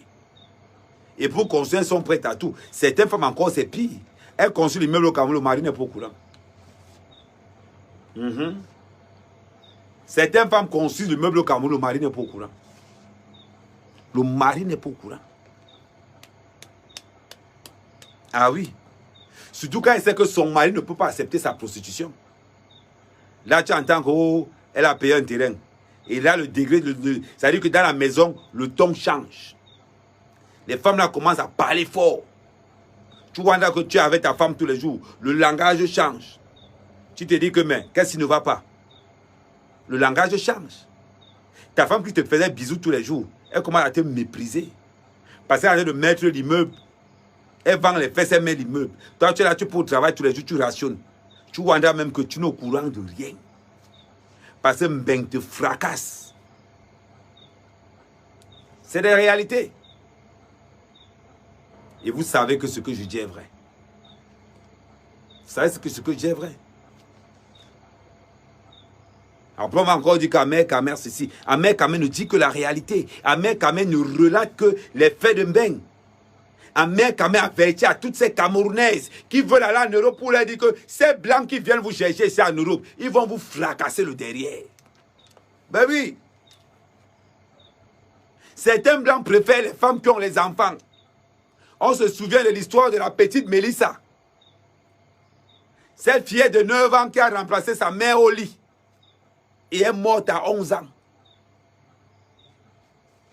S1: Et pour construire, elles sont prêtes à tout. Certaines femmes encore, c'est pire. Elles construisent l'immeuble au Cameroun, le mari n'est pas au courant. Certaines femmes construisent le meuble au Cameroun, le mari n'est pas au courant. Le mari n'est pas au courant. Ah oui. Surtout quand il sait que son mari ne peut pas accepter sa prostitution. Là, tu entends qu'elle a payé un terrain. Et là, le degré, ça veut dire que dans la maison, le ton change. Les femmes là commencent à parler fort. Tu vois que tu es avec ta femme tous les jours. Le langage change. Tu te dis que, mais, qu'est-ce qui ne va pas? Le langage change. Ta femme qui te faisait bisous tous les jours, elle commence à te mépriser. Parce qu'elle est en train de mettre l'immeuble. Elle vend les fesses, elle met l'immeuble. Toi, tu es là, tu es pour travailler tous les jours, tu rationnes. Tu vois même que tu n'es au courant de rien. Parce que Mbeng te fracasse. C'est des réalités. Et vous savez que ce que je dis est vrai. Vous savez que ce que je dis est vrai. Après, on va encore dire qu'Ahmed Kamer, ceci. Ahmed Kamer ne dit que la réalité. Ahmed Kamer ne relate que les faits de Mbeng. Ahmed Kamer avertit à toutes ces Camerounaises qui veulent aller en Europe pour leur dire que ces blancs qui viennent vous chercher ici en Europe, ils vont vous fracasser le derrière. Ben oui. Certains blancs préfèrent les femmes qui ont les enfants. On se souvient de l'histoire de la petite Mélissa. Cette fille de 9 ans qui a remplacé sa mère au lit. Et est morte à 11 ans.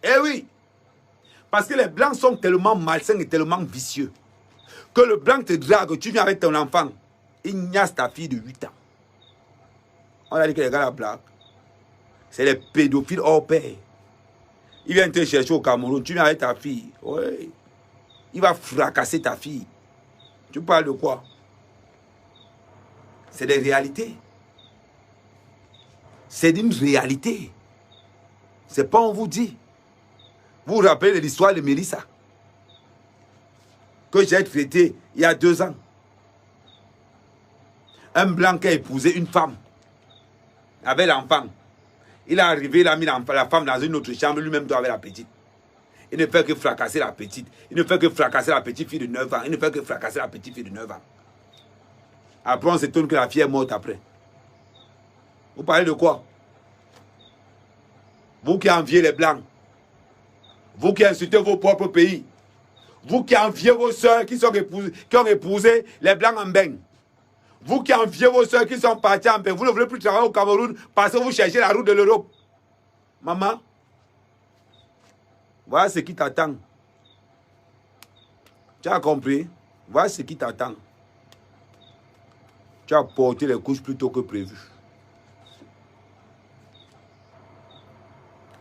S1: Eh oui. Parce que les blancs sont tellement malsains et tellement vicieux. Que le blanc te drague, tu viens avec ton enfant. Il niasse ta fille de 8 ans. On a dit que les gars la blague. C'est les pédophiles hors pair. Il vient te chercher au Cameroun, tu viens avec ta fille. Oui. Il va fracasser ta fille. Tu parles de quoi? C'est des réalités. C'est une réalité. C'est pas on vous dit. Vous vous rappelez de l'histoire de Mélissa que j'ai traité il y a 2 ans. Un blanc qui a épousé une femme avec l'enfant. Il est arrivé, il a mis la femme dans une autre chambre, lui-même doit avec la petite. Il ne fait que fracasser la petite. Il ne fait que fracasser la petite fille de 9 ans. Il ne fait que fracasser la petite fille de 9 ans. Après, on s'étonne que la fille est morte après. Vous parlez de quoi? Vous qui enviez les blancs. Vous qui insultez vos propres pays. Vous qui enviez vos soeurs qui ont épousé les blancs en Mbeng. Vous qui enviez vos soeurs qui sont parties en Mbeng. Vous ne voulez plus travailler au Cameroun parce que vous cherchez la route de l'Europe. Maman, voilà ce qui t'attend. Tu as compris? Voilà ce qui t'attend. Tu as porté les couches plus tôt que prévu.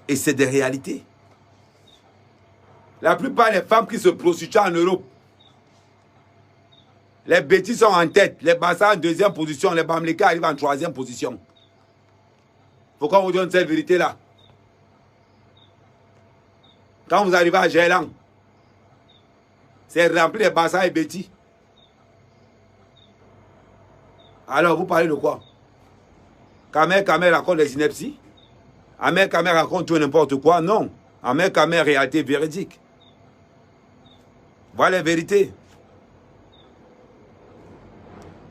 S1: Et c'est des réalités. La plupart des femmes qui se prostituent en Europe, les bêtises sont en tête, les Bassa en 2e position, les Bamleka arrivent en 3e position. Pourquoi on vous donne cette vérité-là? Quand vous arrivez à Gélan, c'est rempli de Bassa et bêtis. Alors, vous parlez de quoi? Ahmed Kamer raconte des inepties? Ahmed Kamer raconte tout et n'importe quoi? Non. Ahmed Kamer, réalité véridique. Voilà les vérités.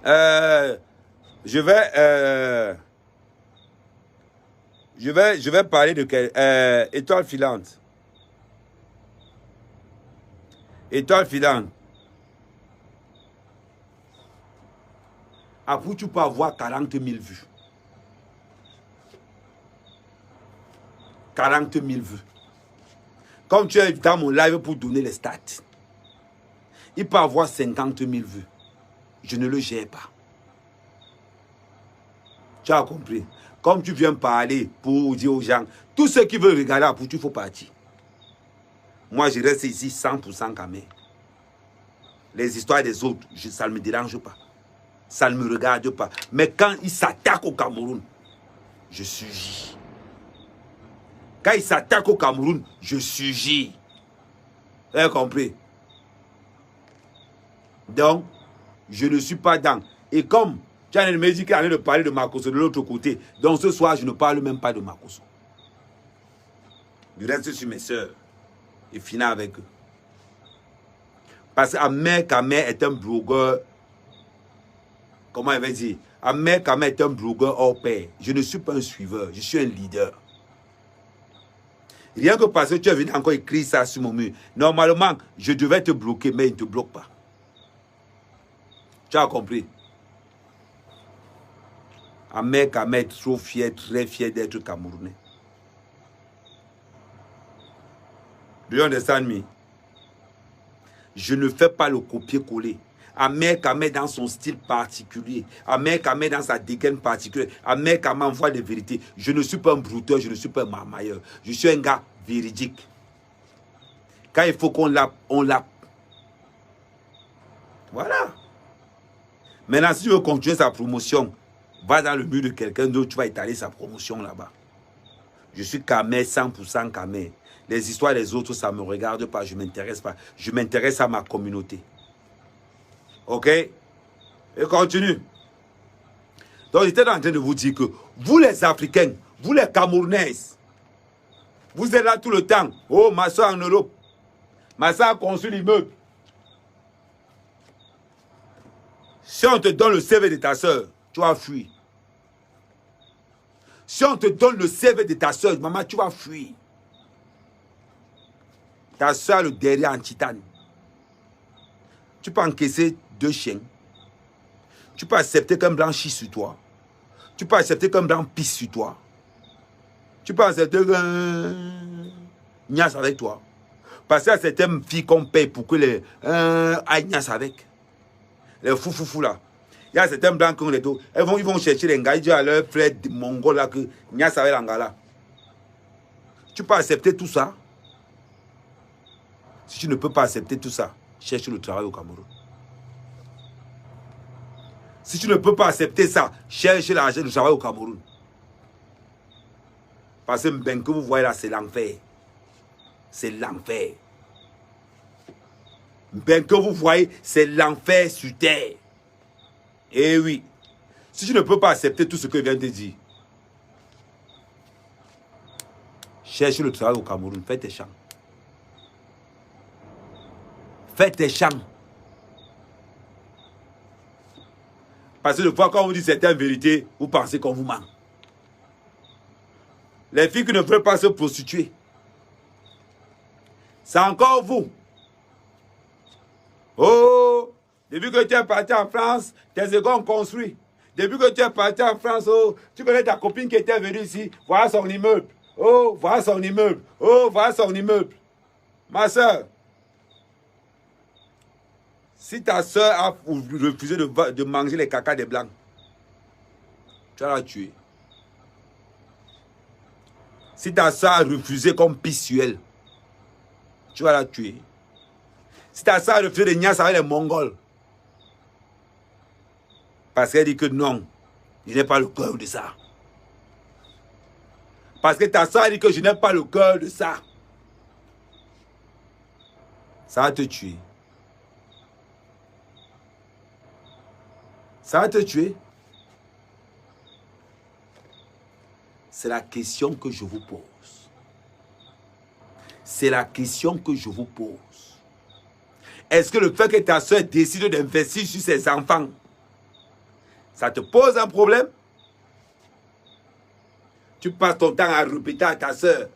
S1: Je vais parler de étoile filante. Étoile filante. Après, tu peux avoir 40 000 vues. 40 000 vues. Comme tu es dans mon live pour donner les stats, il peut avoir 50 000 vues. Je ne le gère pas. Tu as compris? Comme tu viens parler pour dire aux gens, tous ceux qui veulent regarder après, il faut partir. Moi, je reste ici 100% Kamer. Les histoires des autres, ça ne me dérange pas. Ça ne me regarde pas. Mais quand ils s'attaquent au Cameroun, je surgis. Quand ils s'attaquent au Cameroun, je surgis. Vous avez compris? Donc, je ne suis pas dans. Et comme tu as un médic qui a de parler de Makosso de l'autre côté, donc ce soir, je ne parle même pas de Makosso. Je reste sur mes soeurs et finis avec eux. Parce qu'Ahmed Kamer est un blogueur comment il va dire, Ahmed Kamel est un blogueur hors pair. Je ne suis pas un suiveur, je suis un leader. Rien que parce que tu es venu encore écrire ça sur mon mur. Normalement, je devais te bloquer, mais il ne te bloque pas. Tu as compris? Ahmed Kamel est trop fier, très fier d'être Camerounais. Do you understand me? Je ne fais pas le copier-coller. Ahmed Kamel dans son style particulier. Ahmed Kamel dans sa dégaine particulière. Ahmed Kamel envoie des vérités. Je ne suis pas un brouteur, je ne suis pas un marmailleur. Je suis un gars véridique. Quand il faut qu'on l'appe, on l'appe. Voilà. Maintenant, si tu veux continuer sa promotion, va dans le mur de quelqu'un d'autre, tu vas étaler sa promotion là-bas. Je suis Kamel, 100% Kamel. Les histoires des autres, ça ne me regarde pas, je ne m'intéresse pas. Je m'intéresse à ma communauté. Ok? Et continue. Donc, j'étais en train de vous dire que vous les Africains, vous les Camerounais, vous êtes là tout le temps. Oh, ma soeur en Europe. Ma soeur a construit l'immeuble. Si on te donne le CV de ta soeur, tu vas fuir. Si on te donne le CV de ta soeur, maman, tu vas fuir. Ta soeur, le derrière en titane. Tu peux encaisser 2 chiens. Tu peux accepter qu'un blanc chie sur toi. Tu peux accepter qu'un blanc pisse sur toi. Tu peux accepter qu'un niasse avec toi. Parce qu'il y a certaines filles qu'on paye pour que les aillent niasse avec. Les fous là. Il y a certains blancs qui ont les dos. Ils vont chercher les gars. Ils disent à leur frère mongol là que niasse avec l'angala. Tu peux accepter tout ça. Si tu ne peux pas accepter tout ça, cherche le travail au Cameroun. Si tu ne peux pas accepter ça, cherche l'argent du travail au Cameroun. Parce que ben que vous voyez là, c'est l'enfer. C'est l'enfer. Ben que vous voyez, c'est l'enfer sur terre. Eh oui. Si tu ne peux pas accepter tout ce que je viens de dire, cherche le travail au Cameroun. Fais tes champs. Fais tes champs. Parce que des fois, quand on vous dit certaines vérités, vous pensez qu'on vous ment. Les filles qui ne veulent pas se prostituer, c'est encore vous. Oh, depuis que tu es parti en France, tes égaux ont construit. Depuis que tu es parti en France, oh, tu connais ta copine qui était venue ici, voilà son immeuble. Oh, voilà son immeuble. Oh, voilà son immeuble. Ma soeur, si ta soeur a refusé de manger les caca des blancs, tu vas la tuer. Si ta soeur a refusé comme pisse sur elle, tu vas la tuer. Si ta soeur a refusé de niasse avec les Mongols, parce qu'elle dit que non, je n'ai pas le cœur de ça. Parce que ta soeur dit que je n'ai pas le cœur de ça. Ça va te tuer. Ça va te tuer. C'est la question que je vous pose. C'est la question que je vous pose. Est-ce que le fait que ta soeur décide d'investir sur ses enfants, ça te pose un problème? Tu passes ton temps à répéter à ta soeur,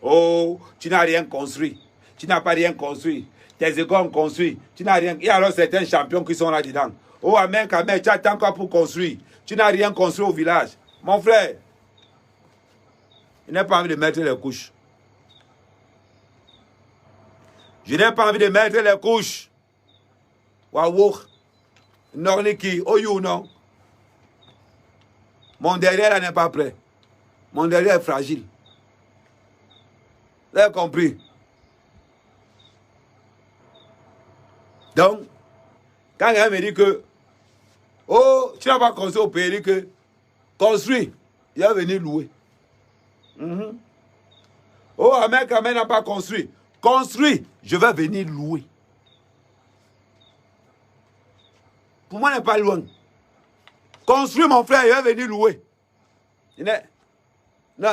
S1: oh, tu n'as rien construit. Tu n'as pas rien construit. Tes égaux ont construit. Tu n'as rien. Il y a alors certains champions qui sont là-dedans. Oh, Ahmed Kamel, tu attends quoi pour construire? Tu n'as rien construit au village. Mon frère, je n'ai pas envie de mettre les couches. Je n'ai pas envie de mettre les couches. Waouh. Norniki, oh you non. Mon derrière là n'est pas prêt. Mon derrière est fragile. Vous avez compris? Donc, quand quelqu'un me dit que, oh, tu n'as pas construit au pays, que construis, il va venir louer. Oh, Ahmed Kamel n'a pas construit. Construis, je vais venir louer. Pour moi, il n'est pas loin. Construis, mon frère, il va venir louer. Non,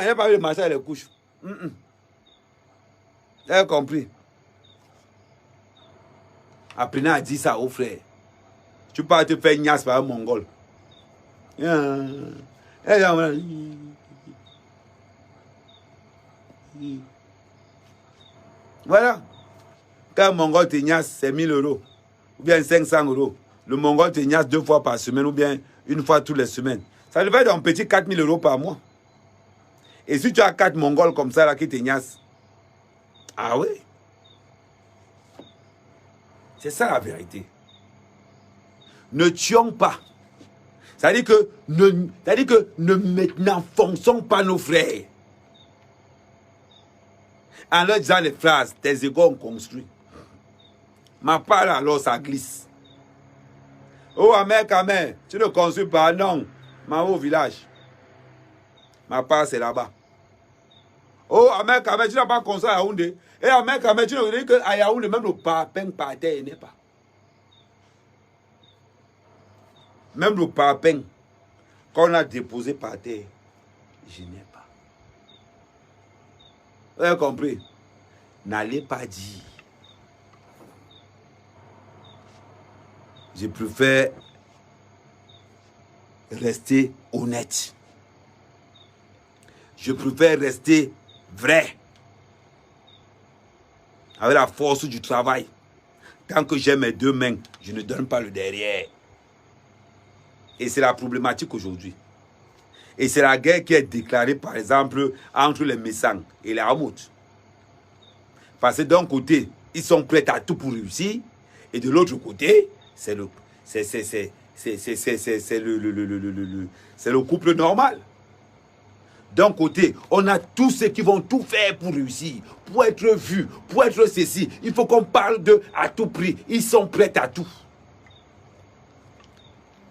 S1: il n'a pas vu le marché à les couches. Vous avez compris? Apprenez à dire ça aux frères. Tu pars te faire niasse par un Mongol. Voilà. Quand un Mongol te niasse, c'est 1000 € ou bien 500 €. Le Mongol te niasse 2 fois par semaine ou bien une fois toutes les semaines. Ça devrait être un petit 4000 € par mois. Et si tu as 4 Mongols comme ça là qui te niassent, ah oui. C'est ça la vérité. Ne tuons pas. C'est-à-dire que ne n'enfonçons pas nos frères. En leur disant les phrases, tes égos ont construit. Ma part alors ça glisse. Oh, Amen, tu ne construis pas, non. Ma au village. Ma part c'est là-bas. Oh, Amen, tu n'as pas construit à Yaoundé. Et Amen, tu ne dis qu'à Yaoundé, même le parpaing par terre n'est pas. Même le parpaing qu'on a déposé par terre, je n'ai pas. Vous avez compris? N'allez pas dire. Je préfère rester honnête. Je préfère rester vrai. Avec la force du travail. Tant que j'ai mes 2 mains, je ne donne pas le derrière. Et c'est la problématique aujourd'hui. Et c'est la guerre qui est déclarée, par exemple, entre les Messang et les Hamout. Parce que d'un côté, ils sont prêts à tout pour réussir. Et de l'autre côté, c'est le couple normal. D'un côté, on a tous ceux qui vont tout faire pour réussir, pour être vus, pour être ceci. Il faut qu'on parle d'eux à tout prix. Ils sont prêts à tout.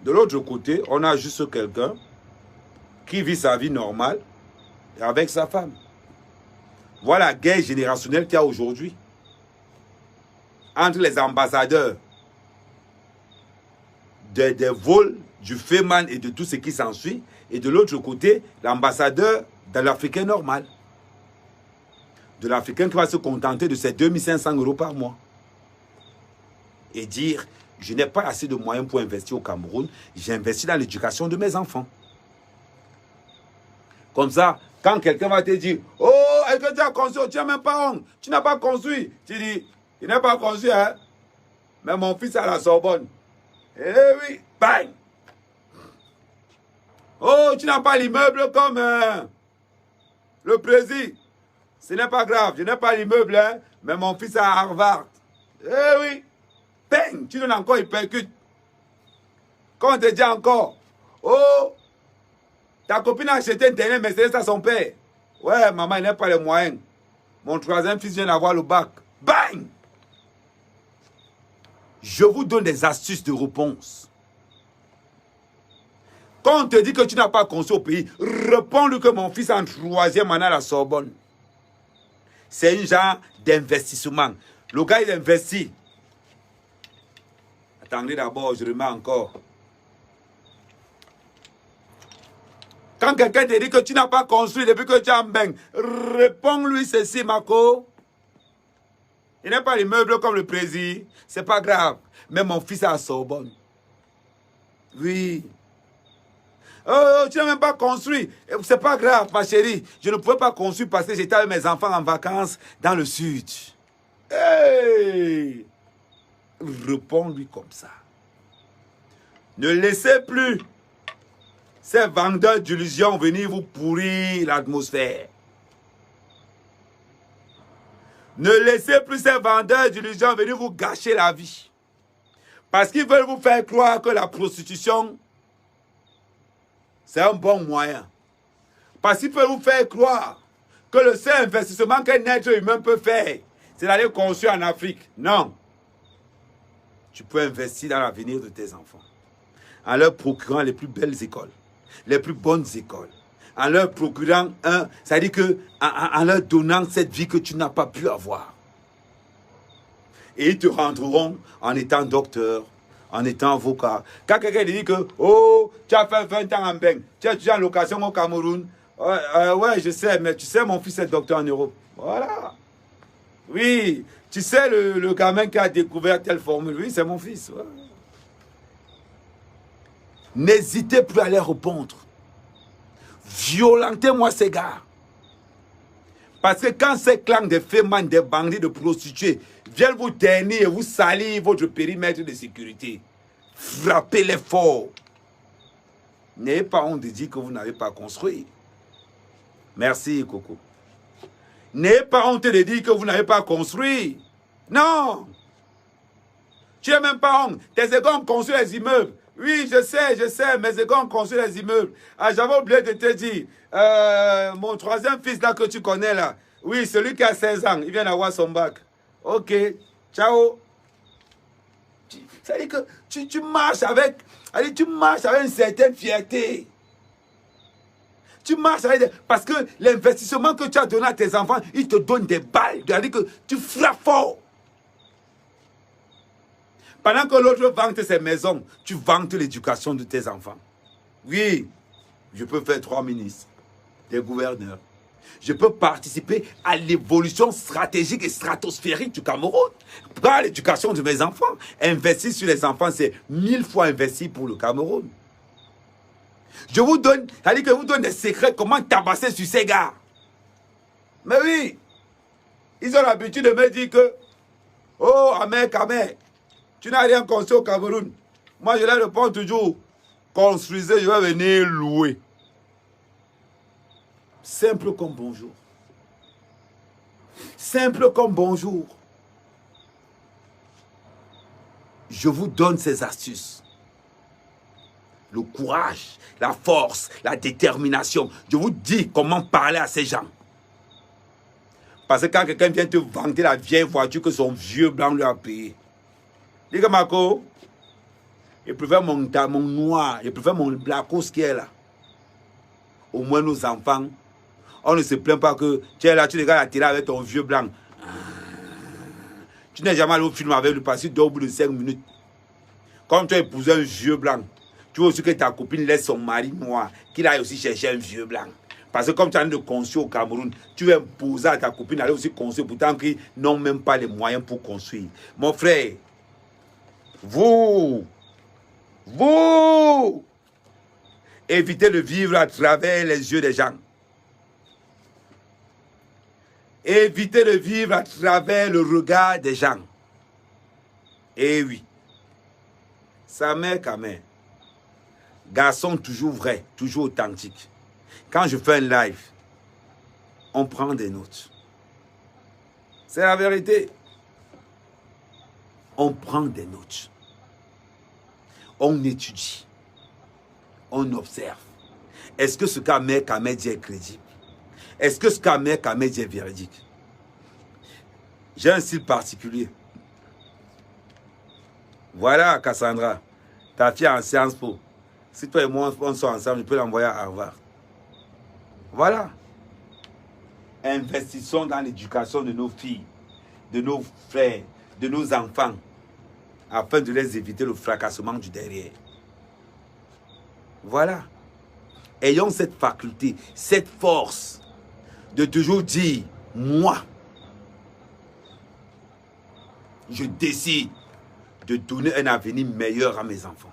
S1: De l'autre côté, on a juste quelqu'un qui vit sa vie normale avec sa femme. Voilà la guerre générationnelle qu'il y a aujourd'hui. Entre les ambassadeurs des vols, du FEMAN et de tout ce qui s'ensuit. Et de l'autre côté, l'ambassadeur de l'Africain normal. De l'Africain qui va se contenter de ses 2500 € par mois. Et dire, je n'ai pas assez de moyens pour investir au Cameroun, j'ai investi dans l'éducation de mes enfants. Comme ça, quand quelqu'un va te dire, oh, est-ce que tu as construit? Tu n'as même pas honte. Tu n'as pas construit. Tu dis, il n'a pas construit, hein? Mais mon fils à la Sorbonne. Eh oui, bang! Oh, tu n'as pas l'immeuble comme le président. Ce n'est pas grave, je n'ai pas l'immeuble, hein, mais mon fils à Harvard. Eh oui, bang! Tu donnes encore, il percute. Quand on te dit encore, oh, ta copine a acheté un terrain, mais c'est à son père. Ouais, maman, il n'a pas les moyens. Mon 3e fils vient d'avoir le bac. Bang! Je vous donne des astuces de réponse. Quand on te dit que tu n'as pas construit au pays, réponds-lui que mon fils est en 3e année à la Sorbonne. C'est un genre d'investissement. Le gars, il investit. Attendez d'abord, je remets encore. Quand quelqu'un te dit que tu n'as pas construit depuis que tu es en bain, réponds-lui ceci, Marco. Il n'est pas l'immeuble comme le président. C'est pas grave. Mais mon fils est à Sorbonne. Oui. Oh, tu n'as même pas construit. C'est pas grave, ma chérie. Je ne pouvais pas construire parce que j'étais avec mes enfants en vacances dans le sud. Hey! Réponds-lui comme ça. Ne laissez plus ces vendeurs d'illusions venir vous pourrir l'atmosphère. Ne laissez plus ces vendeurs d'illusions venir vous gâcher la vie. Parce qu'ils veulent vous faire croire que la prostitution, c'est un bon moyen. Parce qu'ils veulent vous faire croire que le seul investissement qu'un être humain peut faire, c'est d'aller construire en Afrique. Non. Tu peux investir dans l'avenir de tes enfants. En leur procurant les plus belles écoles, les plus bonnes écoles. En leur procurant c'est-à-dire que en leur donnant cette vie que tu n'as pas pu avoir. Et ils te rentreront en étant docteur, en étant avocat. Quand quelqu'un dit que, oh, tu as fait 20 ans en bain, tu es en location au Cameroun, ouais, je sais, mais tu sais, mon fils est docteur en Europe. Voilà. Oui, tu sais, le gamin qui a découvert telle formule, oui, c'est mon fils. Ouais. N'hésitez plus à les répondre. Violentez-moi ces gars. Parce que quand ces clans de femmes, des bandits, de prostituées viennent vous ternir et vous salir votre périmètre de sécurité, frappez-les fort. N'ayez pas honte de dire que vous n'avez pas construit. Merci, Coco. N'ayez pas honte de dire que vous n'avez pas construit. Non. Tu n'as même pas honte. Tes égons ont construit les immeubles. Oui, je sais, mes égons ont construit les immeubles. Ah, j'avais oublié de te dire, mon troisième fils là que tu connais là, oui, celui qui a 16 ans, il vient d'avoir son bac. Ok, ciao. Ça veut dire que tu marches avec, une certaine fierté. Tu marches avec, parce que l'investissement que tu as donné à tes enfants, ils te donnent des balles. C'est-à-dire que tu frappes fort. Pendant que l'autre vante ses maisons, tu vantes l'éducation de tes enfants. Oui, je peux faire 3 ministres, des gouverneurs. Je peux participer à l'évolution stratégique et stratosphérique du Cameroun par l'éducation de mes enfants. Investir sur les enfants, c'est 1000 fois investi pour le Cameroun. Je vous donne, c'est-à-dire que je vous donne des secrets comment tabasser sur ces gars. Mais oui, ils ont l'habitude de me dire que, oh, Ahmed, tu n'as rien construit au Cameroun. Moi, je leur réponds toujours, construisez, je vais venir louer. Simple comme bonjour. Simple comme bonjour. Je vous donne ces astuces. Le courage, la force, la détermination. Je vous dis comment parler à ces gens. Parce que quand quelqu'un vient te vanter la vieille voiture que son vieux blanc lui a payé. Dis que Marco, je préfère mon noir, je préfère mon blackos qui est là. Au moins nos enfants, on ne se plaint pas que tu es là, tu regardes la télé avec ton vieux blanc. Tu n'es jamais allé au film avec lui parce que tu dors au bout de 5 minutes. Comme tu as épousé un vieux blanc, tu veux aussi que ta copine laisse son mari noir, qu'il aille aussi chercher un vieux blanc. Parce que comme tu as de construire au Cameroun, tu veux imposer à ta copine d'aller aussi construire, pourtant qu'ils n'ont même pas les moyens pour construire. Mon frère, vous, évitez de vivre à travers les yeux des gens. Évitez de vivre à travers le regard des gens. Eh oui. Sa mère, Kamer. Garçon toujours vrai, toujours authentique. Quand je fais un live, on prend des notes. C'est la vérité. On prend des notes. On étudie. On observe. Est-ce que ce qu'Ahmed Kamer dit est crédible? Est-ce que ce qu'Ahmed Kamer dit est véridique? J'ai un style particulier. Voilà, Cassandra. Ta fille en Sciences Po. Si toi et moi, on sont ensemble, je peux l'envoyer à Harvard. Voilà. Investissons dans l'éducation de nos filles, de nos frères, de nos enfants, afin de les éviter le fracassement du derrière. Voilà. Ayons cette faculté, cette force de toujours dire, moi, je décide de donner un avenir meilleur à mes enfants.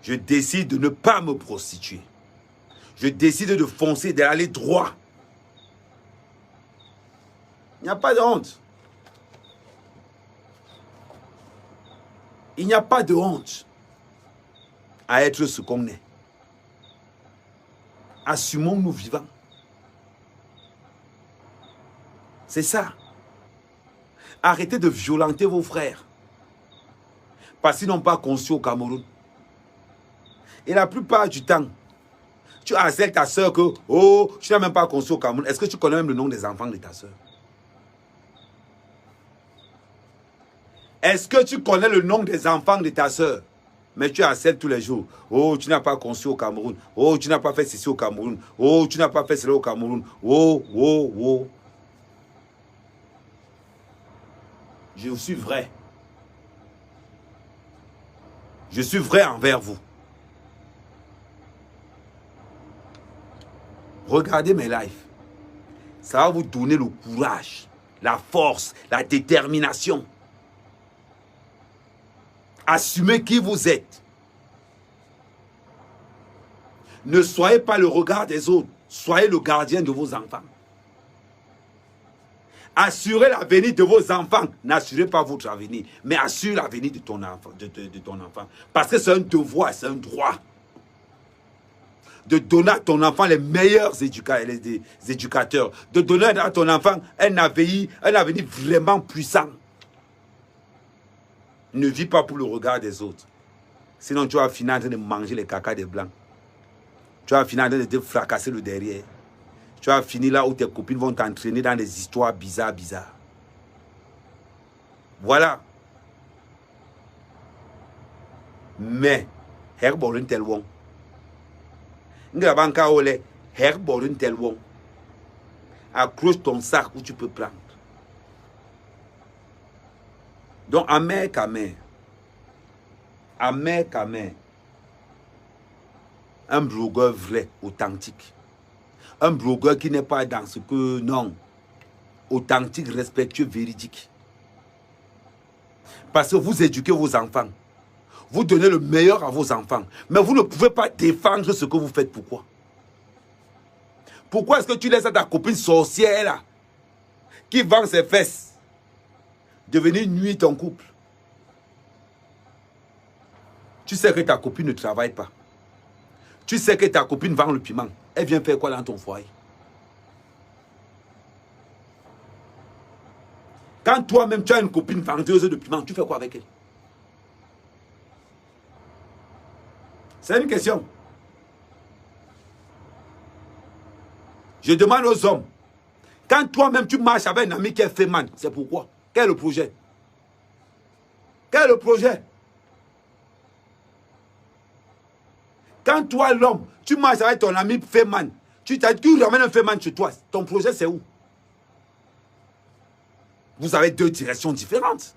S1: Je décide de ne pas me prostituer. Je décide de foncer, d'aller droit. Il n'y a pas de honte. Il n'y a pas de honte à être ce qu'on est. Assumons-nous vivants. C'est ça. Arrêtez de violenter vos frères. Parce qu'ils n'ont pas conçu au Cameroun. Et la plupart du temps, tu harcèles ta soeur que, oh, tu n'as même pas conçu au Cameroun. Est-ce que tu connais même le nom des enfants de ta soeur? Est-ce que tu connais le nom des enfants de ta soeur? Mais tu harcèles tous les jours. Oh, tu n'as pas conçu au Cameroun. Oh, tu n'as pas fait ceci au Cameroun. Oh, tu n'as pas fait cela au Cameroun. Oh, oh, oh. Je suis vrai. Je suis vrai envers vous. Regardez mes lives. Ça va vous donner le courage, la force, la détermination. Assumez qui vous êtes. Ne soyez pas le regard des autres. Soyez le gardien de vos enfants. Assurez l'avenir de vos enfants. N'assurez pas votre avenir, mais assure l'avenir de ton enfant, de ton enfant. Parce que c'est un devoir, c'est un droit de donner à ton enfant les meilleurs éducateurs, de donner à ton enfant un avenir vraiment puissant. Ne vis pas pour le regard des autres. Sinon, tu vas finir en train de manger les caca des blancs. Tu vas finir en train de te fracasser le derrière. Tu vas finir là où tes copines vont t'entraîner dans des histoires bizarres. Voilà. Mais, herborun telwon. Ngabanka ole, herborun telwon. Accroche ton sac où tu peux prendre. Donc, amer. Un blogueur vrai, authentique. Un blogueur qui n'est pas dans ce que, non. Authentique, respectueux, véridique. Parce que vous éduquez vos enfants. Vous donnez le meilleur à vos enfants. Mais vous ne pouvez pas défendre ce que vous faites. Pourquoi? Pourquoi est-ce que tu laisses à ta copine sorcière là, qui vend ses fesses, devenir nuire ton couple? Tu sais que ta copine ne travaille pas. Tu sais que ta copine vend le piment. Elle vient faire quoi dans ton foyer? Quand toi-même tu as une copine vendeuse de piment, tu fais quoi avec elle? C'est une question. Je demande aux hommes. Quand toi-même tu marches avec un ami qui est féman, c'est pourquoi? Quel est le projet? Quel est le projet? Quand toi, l'homme, tu marches avec ton ami féman, tu ramènes un féman chez toi, ton projet c'est où? Vous avez deux directions différentes.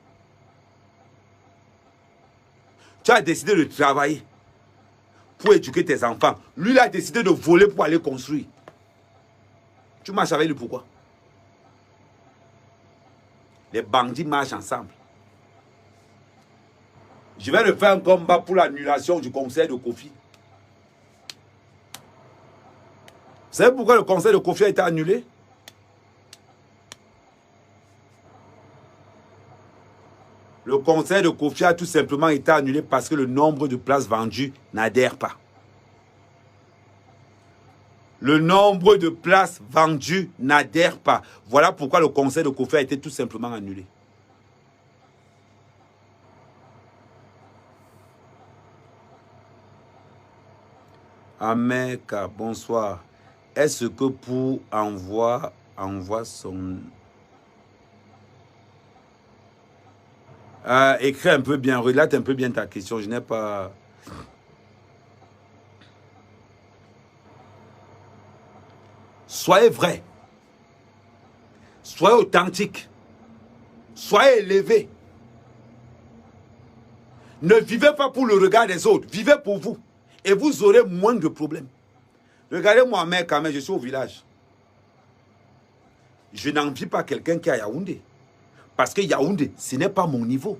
S1: Tu as décidé de travailler pour éduquer tes enfants. Lui, il a décidé de voler pour aller construire. Tu marches avec lui pourquoi? Les bandits marchent ensemble. Je vais le faire un combat pour l'annulation du conseil de Kofi. Vous savez pourquoi le conseil de Kofi a été annulé? Le conseil de Kofi a tout simplement été annulé parce que le nombre de places vendues n'adhère pas. Le nombre de places vendues n'adhère pas. Voilà pourquoi le conseil de Kofi a été tout simplement annulé. Ameka, bonsoir. Est-ce que pour envoie son... écris un peu bien, relate un peu bien ta question. Je n'ai pas... Soyez vrai. Soyez authentique. Soyez élevé. Ne vivez pas pour le regard des autres. Vivez pour vous. Et vous aurez moins de problèmes. Regardez moi-même quand même, je suis au village. Je n'envie pas quelqu'un qui est à Yaoundé. Parce que Yaoundé, ce n'est pas mon niveau.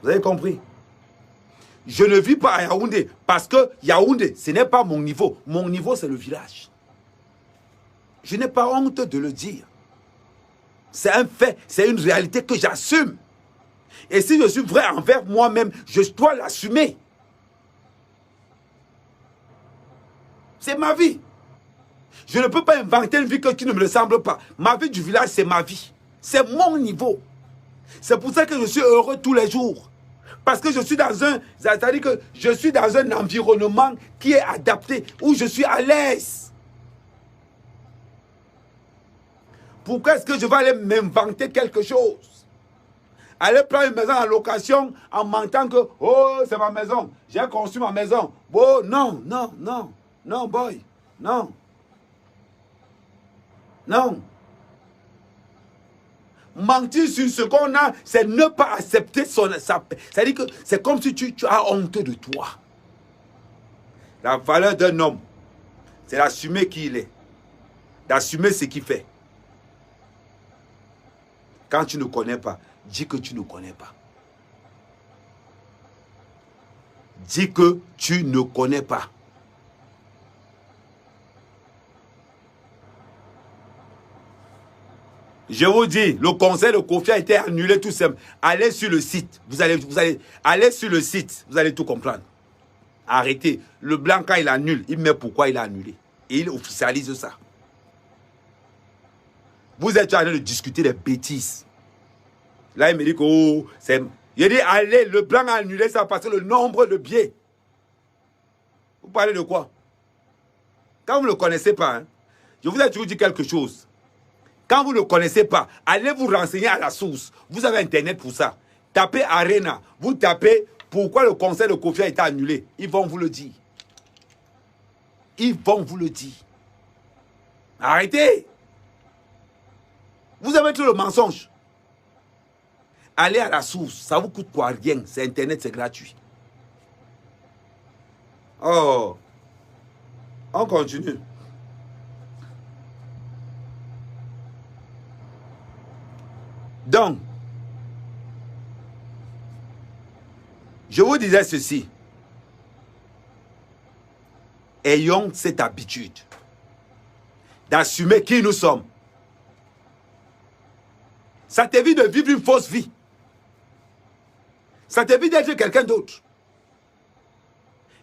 S1: Vous avez compris? Je ne vis pas à Yaoundé parce que Yaoundé, ce n'est pas mon niveau. Mon niveau, c'est le village. Je n'ai pas honte de le dire. C'est un fait, c'est une réalité que j'assume. Et si je suis vrai envers moi-même, je dois l'assumer. C'est ma vie. Je ne peux pas inventer une vie qui ne me ressemble pas. Ma vie du village, c'est ma vie. C'est mon niveau. C'est pour ça que je suis heureux tous les jours. Parce que je suis dans un... C'est-à-dire que je suis dans un environnement qui est adapté, où je suis à l'aise. Pourquoi est-ce que je vais aller m'inventer quelque chose? Aller prendre une maison en location en mentant que « Oh, c'est ma maison. J'ai construit ma maison. » Oh, non, non, non. Non, boy. Non. Non. Mentir sur ce qu'on a, c'est ne pas accepter sa... C'est-à-dire que c'est comme si tu as honte de toi. La valeur d'un homme, c'est d'assumer qui il est. D'assumer ce qu'il fait. Quand tu ne connais pas, dis que tu ne connais pas. dis que tu ne connais pas. Je vous dis, le conseil de Kofi a été annulé tout simple. Allez sur le site. Vous allez aller sur le site. Vous allez tout comprendre. Arrêtez. Le blanc, quand il annule, il met pourquoi il a annulé. Et il officialise ça. Vous êtes en train de discuter des bêtises. Là, il me dit que oh, c'est... Il dit, allez, le blanc a annulé ça parce que le nombre de billets. Vous parlez de quoi? Quand vous ne le connaissez pas, hein, je vous ai toujours dit quelque chose. Quand vous ne le connaissez pas, allez vous renseigner à la source. Vous avez Internet pour ça. Tapez Arena. Vous tapez pourquoi le conseil de Kofi a été annulé. Ils vont vous le dire. Ils vont vous le dire. Arrêtez. Vous avez tout le mensonge. Allez à la source. Ça vous coûte quoi? Rien. C'est Internet, c'est gratuit. Oh. On continue. Donc, je vous disais ceci. Ayons cette habitude d'assumer qui nous sommes. Ça t'évite de vivre une fausse vie. Ça t'évite d'être quelqu'un d'autre.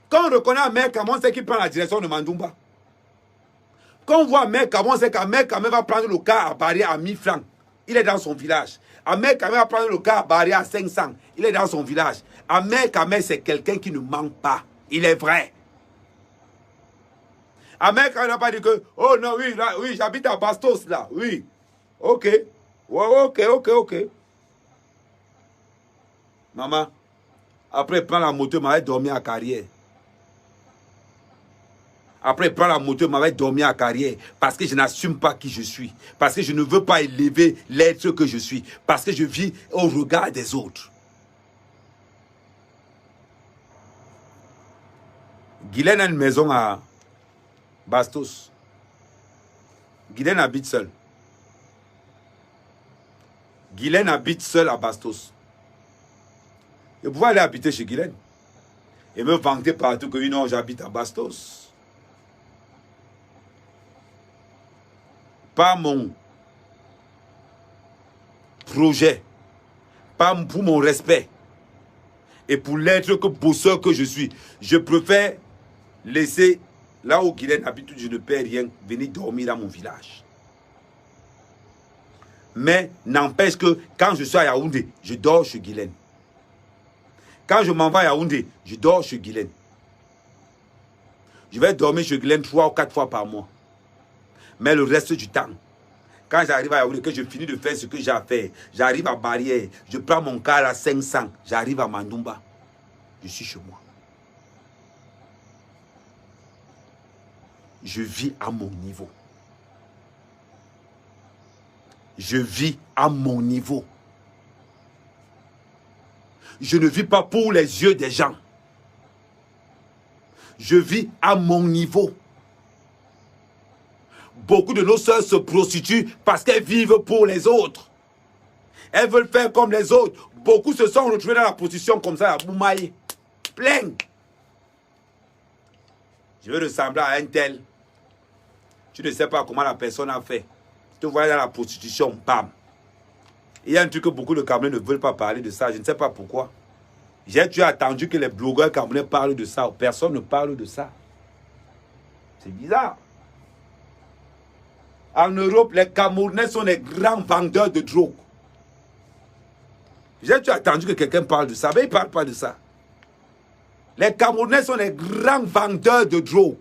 S1: Quand on reconnaît un mec Camon, c'est qu'il prend la direction de Mandumba. Quand on voit un mec Camon, c'est qu'un mec Camon va prendre le car à Barrière à 1000 francs. Il est dans son village. Ahmed Kamé va prendre le cas à Barrière à 500. Il est dans son village. Ahmed Kamé, c'est quelqu'un qui ne ment pas. Il est vrai. Ahmed Kamé n'a pas dit que, oh non, oui, là, oui, j'habite à Bastos, là. Oui. Ok. Ouais, ok. Maman, après, prends la moto, m'avait dormi à Carrière. Après, prends la moto, m'avait dormi à Carrière. Parce que je n'assume pas qui je suis. Parce que je ne veux pas élever l'être que je suis. Parce que je vis au regard des autres. Guylaine a une maison à Bastos. Guylaine habite seule. Guylaine habite seule à Bastos. Je pouvais aller habiter chez Guylaine. Et me vanter partout que non, j'habite à Bastos. Pas mon projet, pas pour mon respect et pour l'être que bosseur que je suis. Je préfère laisser là où Guylaine habite, je ne perds rien, venir dormir dans mon village. Mais n'empêche que quand je suis à Yaoundé, je dors chez Guylaine. Quand je m'en vais à Yaoundé, je dors chez Guylaine. Je vais dormir chez Guylaine 3 ou 4 fois par mois. Mais le reste du temps, quand j'arrive à Yaoundé, que je finis de faire ce que j'ai à faire, j'arrive à Barrière, je prends mon car à 500, j'arrive à Mandumba, je suis chez moi. Je vis à mon niveau. Je vis à mon niveau. Je ne vis pas pour les yeux des gens. Je vis à mon niveau. Beaucoup de nos sœurs se prostituent parce qu'elles vivent pour les autres. Elles veulent faire comme les autres. Beaucoup se sont retrouvés dans la prostitution comme ça, à Boumaï. Plein. Je veux ressembler à un tel. Tu ne sais pas comment la personne a fait. Tu te vois dans la prostitution, bam. Il y a un truc que beaucoup de Camerounais ne veulent pas parler de ça. Je ne sais pas pourquoi. J'ai toujours attendu que les blogueurs camerounais parlent de ça. Personne ne parle de ça. C'est bizarre. En Europe, les Camerounais sont les grands vendeurs de drogue. J'ai toujours attendu que quelqu'un parle de ça, mais il ne parle pas de ça. Les Camerounais sont les grands vendeurs de drogue.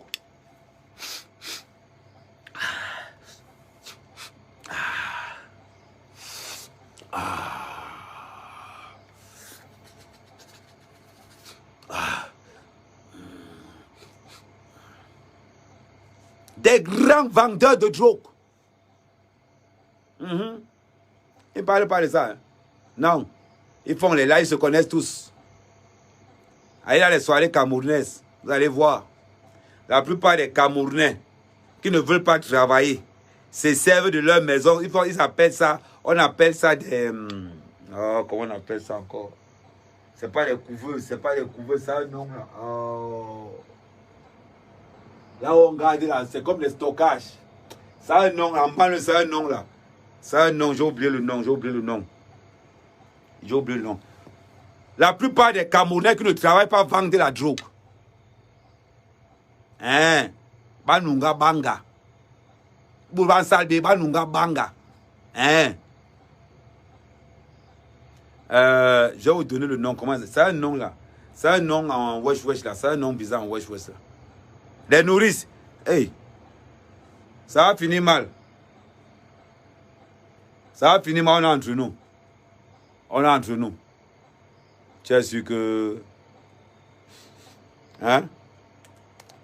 S1: Des grands vendeurs de drogue. Ils ne parlent pas de ça. Hein. Non. Ils font les lives, ils se connaissent tous. Allez dans les soirées camerounaises, vous allez voir. La plupart des Camerounais qui ne veulent pas travailler se servent de leur maison. Ils appellent ça, on appelle ça des... comment on appelle ça encore? C'est pas les couveuses, c'est pas les couveuses, ça non là. Oh. Là où on garde là, c'est comme les stockages. Ça un nom, en bas, ça un nom là. Ça un nom, j'ai oublié le nom, j'ai oublié le nom. J'ai oublié le nom. La plupart des Camerounais qui ne travaillent pas vendent de la drogue. Hein? Banunga banga. Boulevard Salbe, Banunga banga. Hein? Je vais vous donner le nom. Comment c'est un nom là. C'est un nom en wesh wesh là. C'est un nom bizarre en wesh wesh là. Les nourrices. Hey. Ça va finir mal. Ça va finir mal, on est entre nous. On est entre nous. Tu es sûr que... Hein?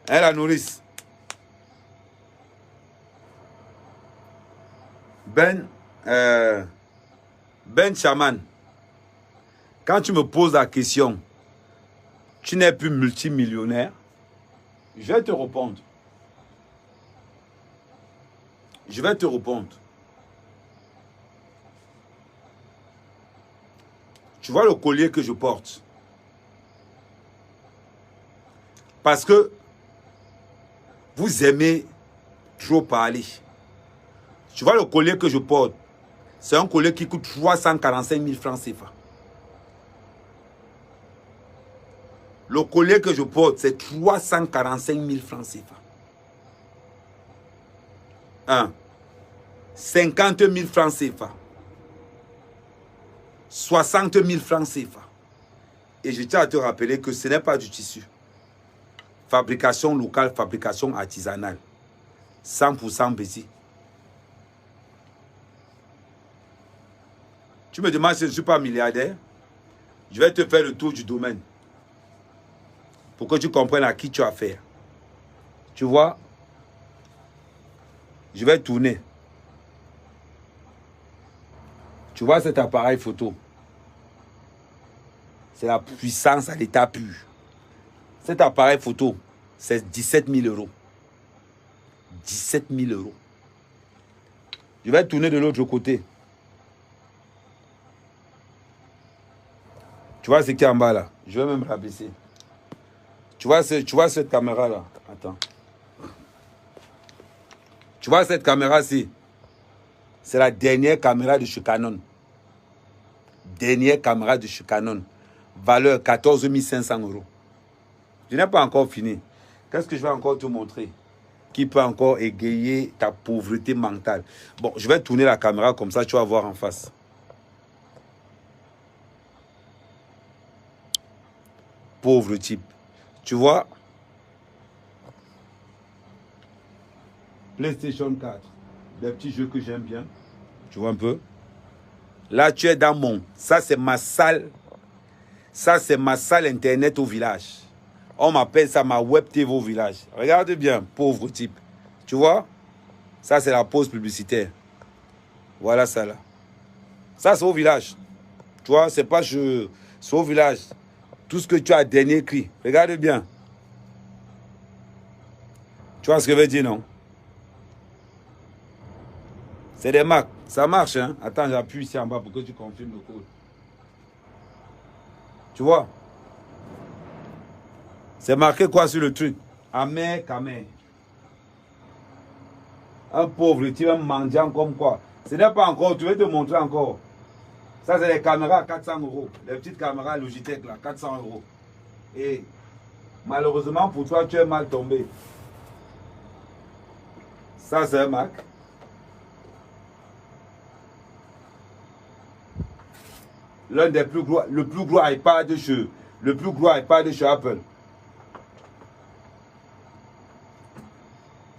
S1: Hein, la nourrice? Ben Chaman, quand tu me poses la question, tu n'es plus multimillionnaire, je vais te répondre. Je vais te répondre. Tu vois le collier que je porte? Parce que vous aimez trop parler. Tu vois le collier que je porte? C'est un collier qui coûte 345 000 francs CFA. Le collier que je porte, c'est 345 000 francs CFA. 1. 50 000 francs CFA. 60 000 francs CFA. Et je tiens à te rappeler que ce n'est pas du tissu. Fabrication locale, fabrication artisanale. 100% Bézi. Tu me demandes si je ne suis pas milliardaire. Je vais te faire le tour du domaine. Pour que tu comprennes à qui tu as affaire. Tu vois? Je vais tourner. Tu vois cet appareil photo? C'est la puissance à l'état pur. Cet appareil photo, c'est 17 000 euros. 17 000 euros. Je vais tourner de l'autre côté. Tu vois ce qui est en bas là? Je vais même rabaisser. Tu vois cette caméra là? Attends. Tu vois cette caméra-ci? C'est la dernière caméra de chez Canon. Dernière caméra de chez Canon. Valeur 14 500 euros. Je n'ai pas encore fini. Qu'est-ce que je vais encore te montrer? Qui peut encore égayer ta pauvreté mentale? Bon, je vais tourner la caméra comme ça, tu vas voir en face. Pauvre type. Tu vois? PlayStation 4. Des petits jeux que j'aime bien. Tu vois un peu? Là, tu es dans mon... Ça, c'est ma salle. Ça, c'est ma salle internet au village. On m'appelle ça ma web TV au village. Regarde bien, pauvre type. Tu vois? Ça, c'est la pause publicitaire. Voilà ça, là. Ça, c'est au village. Tu vois, c'est pas je... C'est au village. Tout ce que tu as, dernier cri. Regarde bien. Tu vois ce que je veux dire, non? C'est des Mac. Ça marche, hein? Attends, j'appuie ici en bas pour que tu confirmes le code. Tu vois? C'est marqué quoi sur le truc? Amer, Kamer. Un pauvre, tu vas mendiant comme quoi? Ce n'est pas encore, tu veux te montrer encore. Ça, c'est les caméras à 400 euros. Les petites caméras Logitech, là, 400 euros. Et malheureusement pour toi, tu es mal tombé. Ça, c'est un Mac. L'un des plus gros, le plus gros iPad de chez Apple.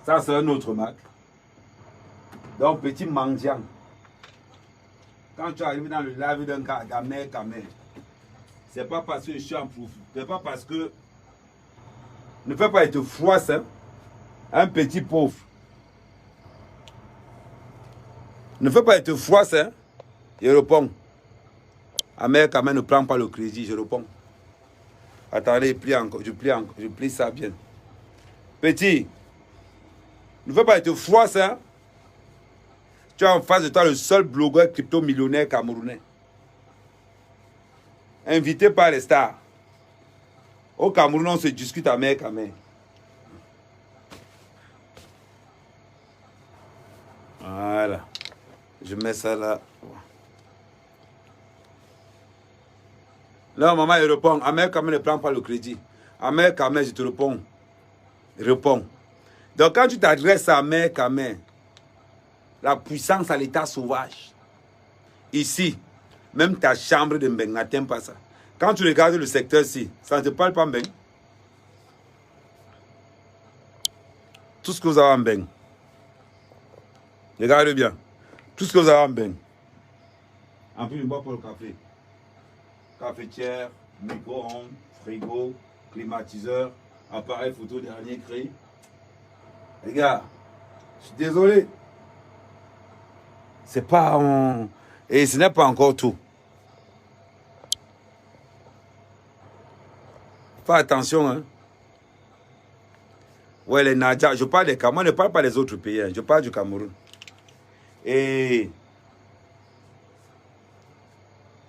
S1: Ça, c'est un autre Mac. Donc, petit mendiant. Quand tu arrives dans le live d'un cas, Kamer, c'est pas parce que je suis en profit. C'est pas parce que... Ne fais pas être froisse, hein. Un petit pauvre. Ne fais pas être froisse, hein. Je réponds. Amer, Kamer ne prend pas le crédit, je réponds. Attendez, je plie ça bien. Petit, ne fais pas être froisse, hein. Tu as en face de toi le seul blogueur crypto-millionnaire camerounais. invité par les stars. Au Cameroun, on se discute à main à main. Voilà. Je mets ça là. Non, maman, il répond. Amel Kamel ne prend pas le crédit. Amel Kamel, je te réponds. Réponds. Donc, quand tu t'adresses à Amel Kamel, la puissance à l'état sauvage, ici, même ta chambre de Mbeng n'atteint pas ça. Quand tu regardes le secteur-ci, ça ne te parle pas Mbeng. Tout ce que vous avez en Mbeng. Regardez bien. Tout ce que vous avez en Mbeng. En plus, je bois pour le café. Cafetière, micro-ondes, frigo, climatiseur, appareil photo dernier cri. Les gars, je suis désolé. C'est pas un... Et ce n'est pas encore tout. Fais attention, hein. Ouais, les Nadja, je parle des Cameroun, je ne parle pas des autres pays, hein. Je parle du Cameroun. Et...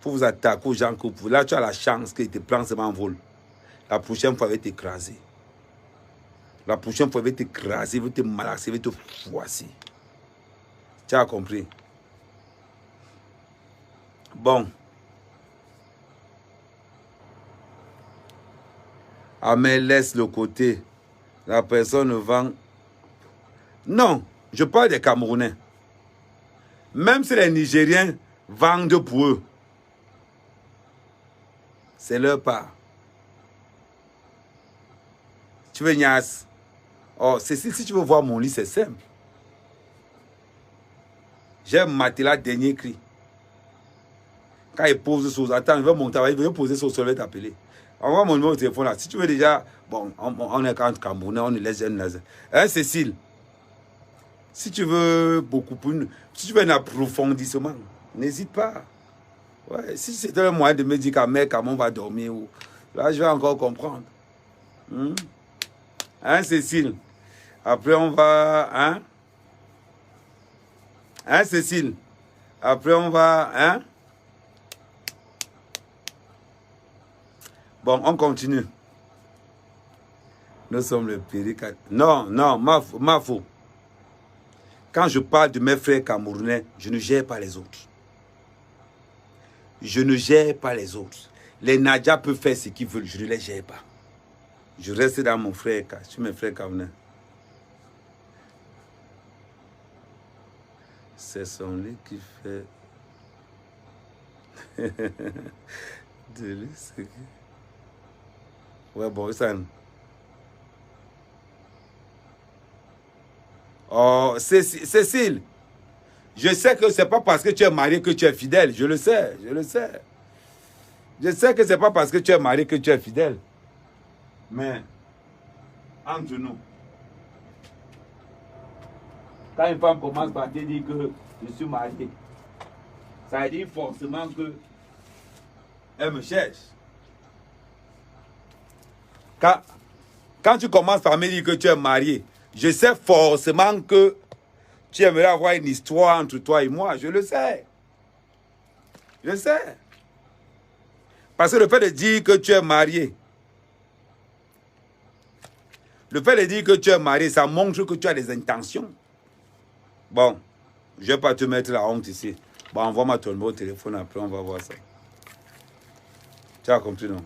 S1: pour vous attaquer aux gens que vous... Là, tu as la chance qu'il te prenne seulement en vol. La prochaine fois, il va t'écraser. La prochaine fois, il va t'écraser, il va te malaxer, il va te froisser. Tu as compris? Bon. Ah, mais laisse le côté. La personne vend. Non, je parle des Camerounais. Même si les Nigériens vendent pour eux, c'est leur part. Tu veux Nias? Oh, Cécile, si tu veux voir mon lit, c'est simple. J'ai maté la dernier cri. Quand il pose sur... Attends, il va monter, il va poser sur le sol, il va t'appeler. Envoie mon numéro de téléphone là. Si tu veux déjà... Bon, on est quand Camerounais, on est les jeunes. Hein, Cécile? Si tu veux beaucoup plus... Si tu veux un approfondissement, n'hésite pas. Ouais, si c'était le moyen de me dire qu'à mec, comment on va dormir, ou... là, je vais encore comprendre. Hein, Cécile? Après, on va... Hein? Hein, Cécile? Après, on va... Hein? Bon, on continue. Nous sommes le péricat. Non, non, ma faux. Quand je parle de mes frères camerounais, je ne gère pas les autres. Je ne gère pas les autres. Les Nadja peuvent faire ce qu'ils veulent, je ne les gère pas. Je reste dans mon frère, je suis mes frères camerounais. C'est son lit qui fait... de lui, c'est qui... Ouais, bon, ça... Oh, Cécile, je sais que ce n'est pas parce que tu es marié que tu es fidèle. Je le sais, je le sais. Je sais que ce n'est pas parce que tu es marié que tu es fidèle. Mais, entre nous, quand une femme commence par te dire que je suis marié, ça veut dire forcément qu'elle me cherche. Quand tu commences par me dire que tu es marié, je sais forcément que tu aimerais avoir une histoire entre toi et moi. Je le sais. Je sais. Parce que le fait de dire que tu es marié, le fait de dire que tu es marié, ça montre que tu as des intentions. Bon, je ne vais pas te mettre la honte ici. Bon, envoie-moi ton numéro de téléphone, après on va voir ça. Tu as compris, non?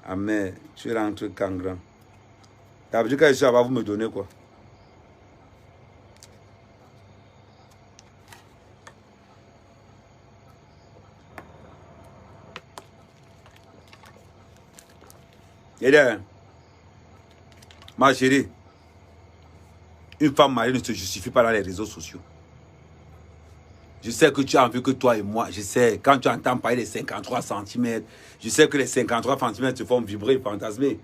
S1: Ah mais, tu rentres quand grand. D'habitude, quand je suis là-bas, vous me donnez quoi? Et là, ma chérie, une femme mariée ne se justifie pas dans les réseaux sociaux. Je sais que tu as envie que toi et moi, je sais, quand tu entends parler des 53 cm, je sais que les 53 cm te font vibrer, fantasmer.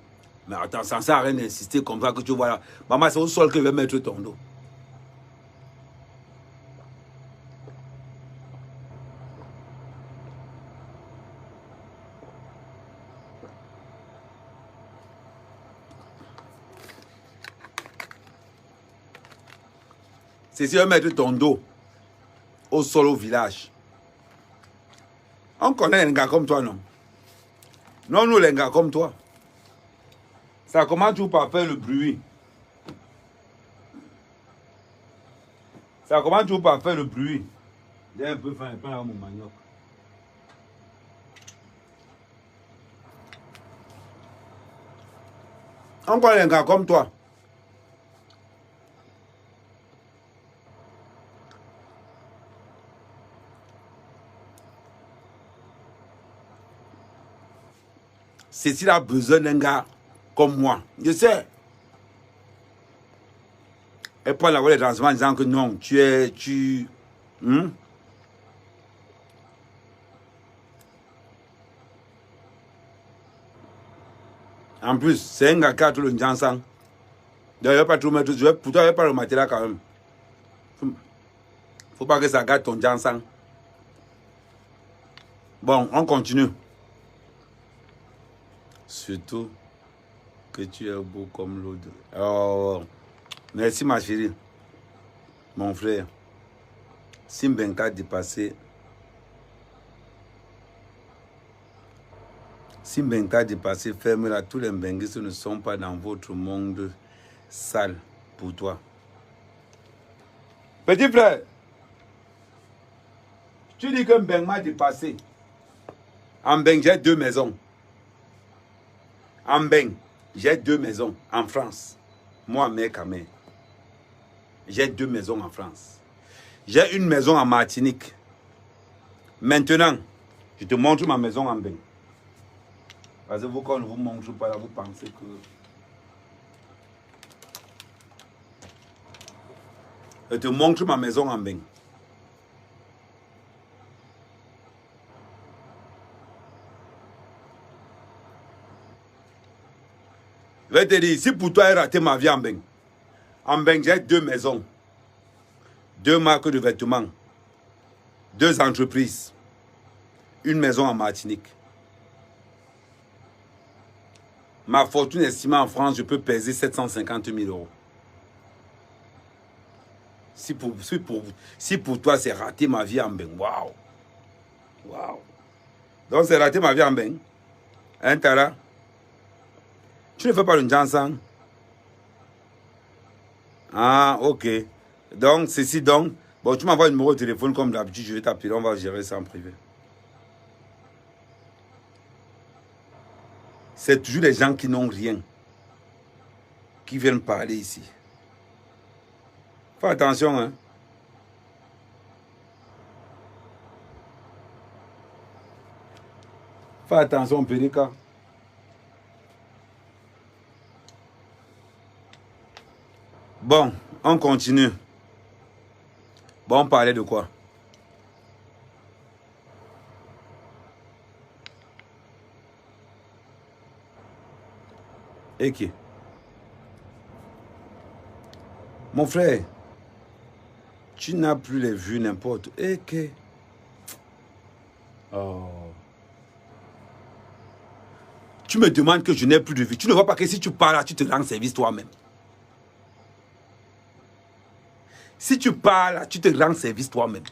S1: Mais attends, ça ne sert à rien d'insister comme ça que tu vois là. Maman, c'est au sol que je vais mettre ton dos. C'est si je vais mettre ton dos au sol au village. On connaît les gars comme toi, non? Non, nous, les gars comme toi. Ça commence toujours par faire le bruit. Ça commence toujours par faire le bruit. J'ai un peu faim, pas mon manioc. On connaît les gars comme toi. Cécile a besoin d'un gars comme moi. Je sais. Elle prend la voix des transports en disant que non, En plus, c'est un gars qui a tout le Jansan. D'ailleurs, pas tout mettre. Pour toi, il n'y a pas le matériel quand même. Faut pas que ça gâte ton Jansan. Bon, on continue. Surtout que tu es beau comme l'eau de... Oh, merci ma chérie. Mon frère. Si Mbenga dépassé... Si Mbenga dépassé, ferme-la. Tous les Mbenguistes ne sont pas dans votre monde sale pour toi. Petit frère, tu dis que Mbenga m'a dépassé. En Mbenga, j'ai 2 maisons. En Mbenga, j'ai 2 maisons en France. Moi, mère, Kamé. J'ai 2 maisons en France. J'ai une maison en Martinique. Maintenant, je te montre ma maison en Mbenga. Parce que vous, quand on ne vous montre pas là, vous pensez que... Je te montre ma maison en Mbenga. Je vais te dire, si pour toi, j'ai raté ma vie en Mbenga, j'ai 2 maisons, 2 marques de vêtements, 2 entreprises, une maison en Martinique. Ma fortune estimée en France, je peux peser 750 000 euros. Si pour toi, c'est raté ma vie en Mbenga, waouh! Waouh! Donc, c'est raté ma vie en Mbenga. Hein, Tara? Tu ne fais pas le Jansan? Ah, ok. Donc, ceci donc. Bon, tu m'envoies un numéro de téléphone comme d'habitude, je vais t'appeler, on va gérer ça en privé. C'est toujours les gens qui n'ont rien qui viennent parler ici. Fais attention, hein. Fais attention, Périka. Bon, on continue. Bon, on parlait de quoi? Et qui? Mon frère, tu n'as plus les vues n'importe. Et que... Oh. Tu me demandes que je n'ai plus de vues. Tu ne vois pas que si tu parles là, tu te rends service toi-même. Si tu parles là, tu te rends service toi-même.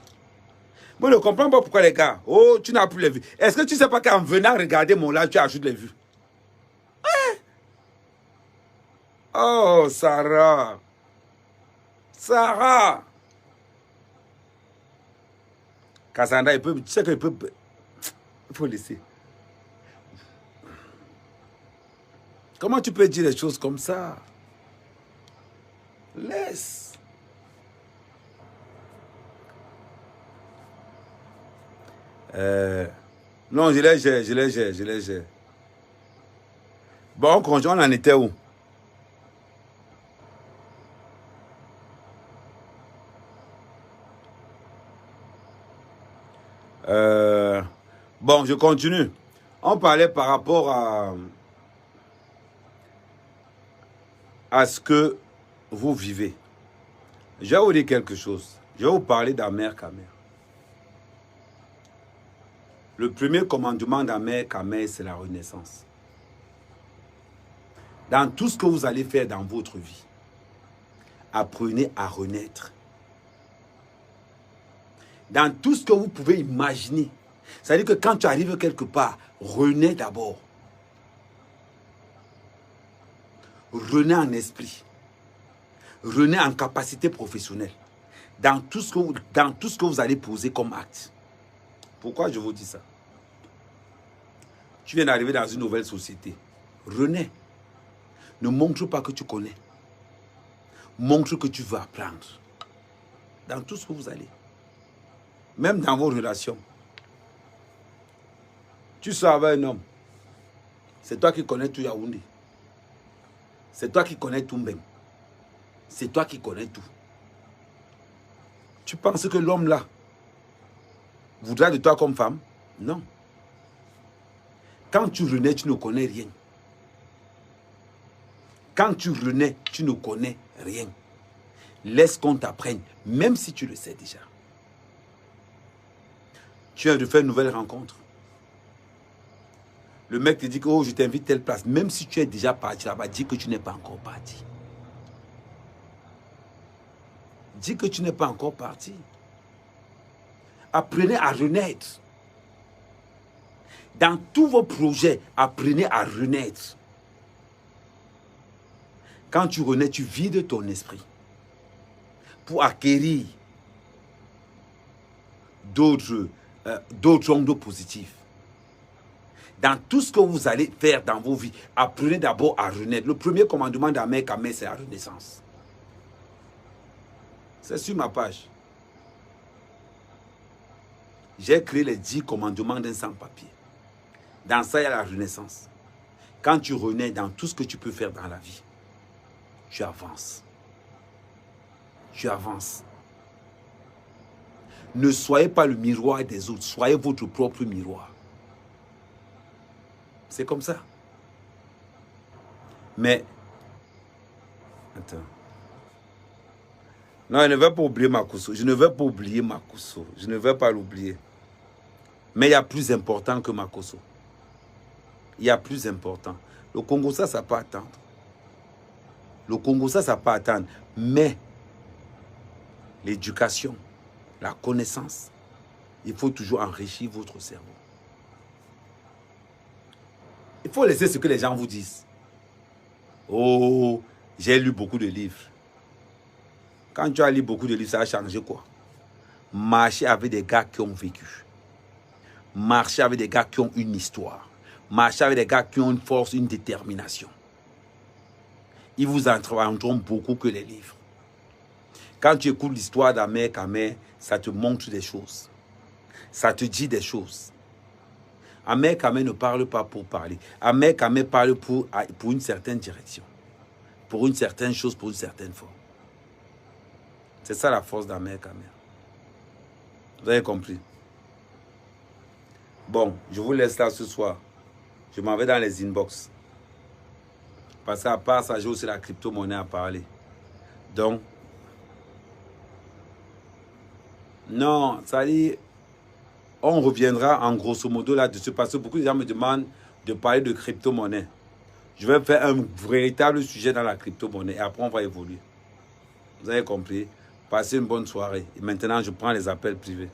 S1: Moi, je ne comprends pas pourquoi les gars. Oh, tu n'as plus les vues. Est-ce que tu ne sais pas qu'en venant regarder mon live, tu ajoutes les vues? Hein? Oh, Sarah. Sarah. Cassandra, il peut, tu sais qu'il peut... Il faut laisser. Comment tu peux dire des choses comme ça? Laisse. Non, je les gère. Bon, on en était où? Bon, je continue. On parlait par rapport à ce que vous vivez. Je vais vous dire quelque chose. Je vais vous parler d'Amer Kamer. Le premier commandement d'Amer Kamer, c'est la renaissance. Dans tout ce que vous allez faire dans votre vie, apprenez à renaître. Dans tout ce que vous pouvez imaginer, C'est-à-dire que quand tu arrives quelque part, renais d'abord. Renais en esprit. Renais en capacité professionnelle. Dans tout ce que vous allez poser comme acte. Pourquoi je vous dis ça? Tu viens d'arriver dans une nouvelle société. Renais. Ne montre pas que tu connais. Montre que tu veux apprendre. Dans tout ce que vous allez. Même dans vos relations. Tu sors avec un homme. C'est toi qui connais tout Yaoundé. C'est toi qui connais tout Mbeng. C'est toi qui connais tout. Tu penses que l'homme là voudra de toi comme femme? Non. Quand tu renais, tu ne connais rien. Quand tu renais, tu ne connais rien. Laisse qu'on t'apprenne, même si tu le sais déjà. Tu viens de faire une nouvelle rencontre. Le mec te dit que oh, je t'invite telle place. Même si tu es déjà parti là-bas, dis que tu n'es pas encore parti. Dis que tu n'es pas encore parti. Apprenez à renaître. Dans tous vos projets, apprenez à renaître. Quand tu renais, tu vides ton esprit pour acquérir d'autres ondes positives. Dans tout ce que vous allez faire dans vos vies, apprenez d'abord à renaître. Le premier commandement d'Ahmed Kameh, c'est la renaissance. C'est sur ma page. J'ai créé les 10 commandements d'un sans-papier. Dans ça, il y a la renaissance. Quand tu renais dans tout ce que tu peux faire dans la vie, tu avances. Tu avances. Ne soyez pas le miroir des autres, soyez votre propre miroir. C'est comme ça. Mais, attends. Non, je ne vais pas oublier Makosso. Je ne vais pas oublier Makosso. Je ne vais pas l'oublier. Mais il y a plus important que Makosso. Il y a plus important. Le Congo, ça ne peut pas attendre. Le Congo, ça ne peut pas attendre. Mais, l'éducation, la connaissance, il faut toujours enrichir votre cerveau. Il faut laisser ce que les gens vous disent. Oh, j'ai lu beaucoup de livres. Quand tu as lu beaucoup de livres, ça a changé quoi? Marcher avec des gars qui ont vécu. Marcher avec des gars qui ont une histoire. Marcher avec des gars qui ont une force, une détermination. Ils vous entreront beaucoup que les livres. Quand tu écoutes l'histoire d'Ahmed Kameh, ça te montre des choses. Ça te dit des choses. Ahmed Kameh ne parle pas pour parler. Ahmed Kameh parle pour une certaine direction. Pour une certaine chose, pour une certaine forme. C'est ça la force d'Ahmed Kameh. Vous avez compris? Bon, je vous laisse là ce soir. Je m'en vais dans les inbox. Parce qu'à part ça, j'ai aussi la crypto-monnaie à parler. Donc, non, ça dit, on reviendra en grosso modo là-dessus. Parce que beaucoup de gens me demandent de parler de crypto-monnaie. Je vais faire un véritable sujet dans la crypto-monnaie. Et après, on va évoluer. Vous avez compris? Passez une bonne soirée. Et maintenant, je prends les appels privés.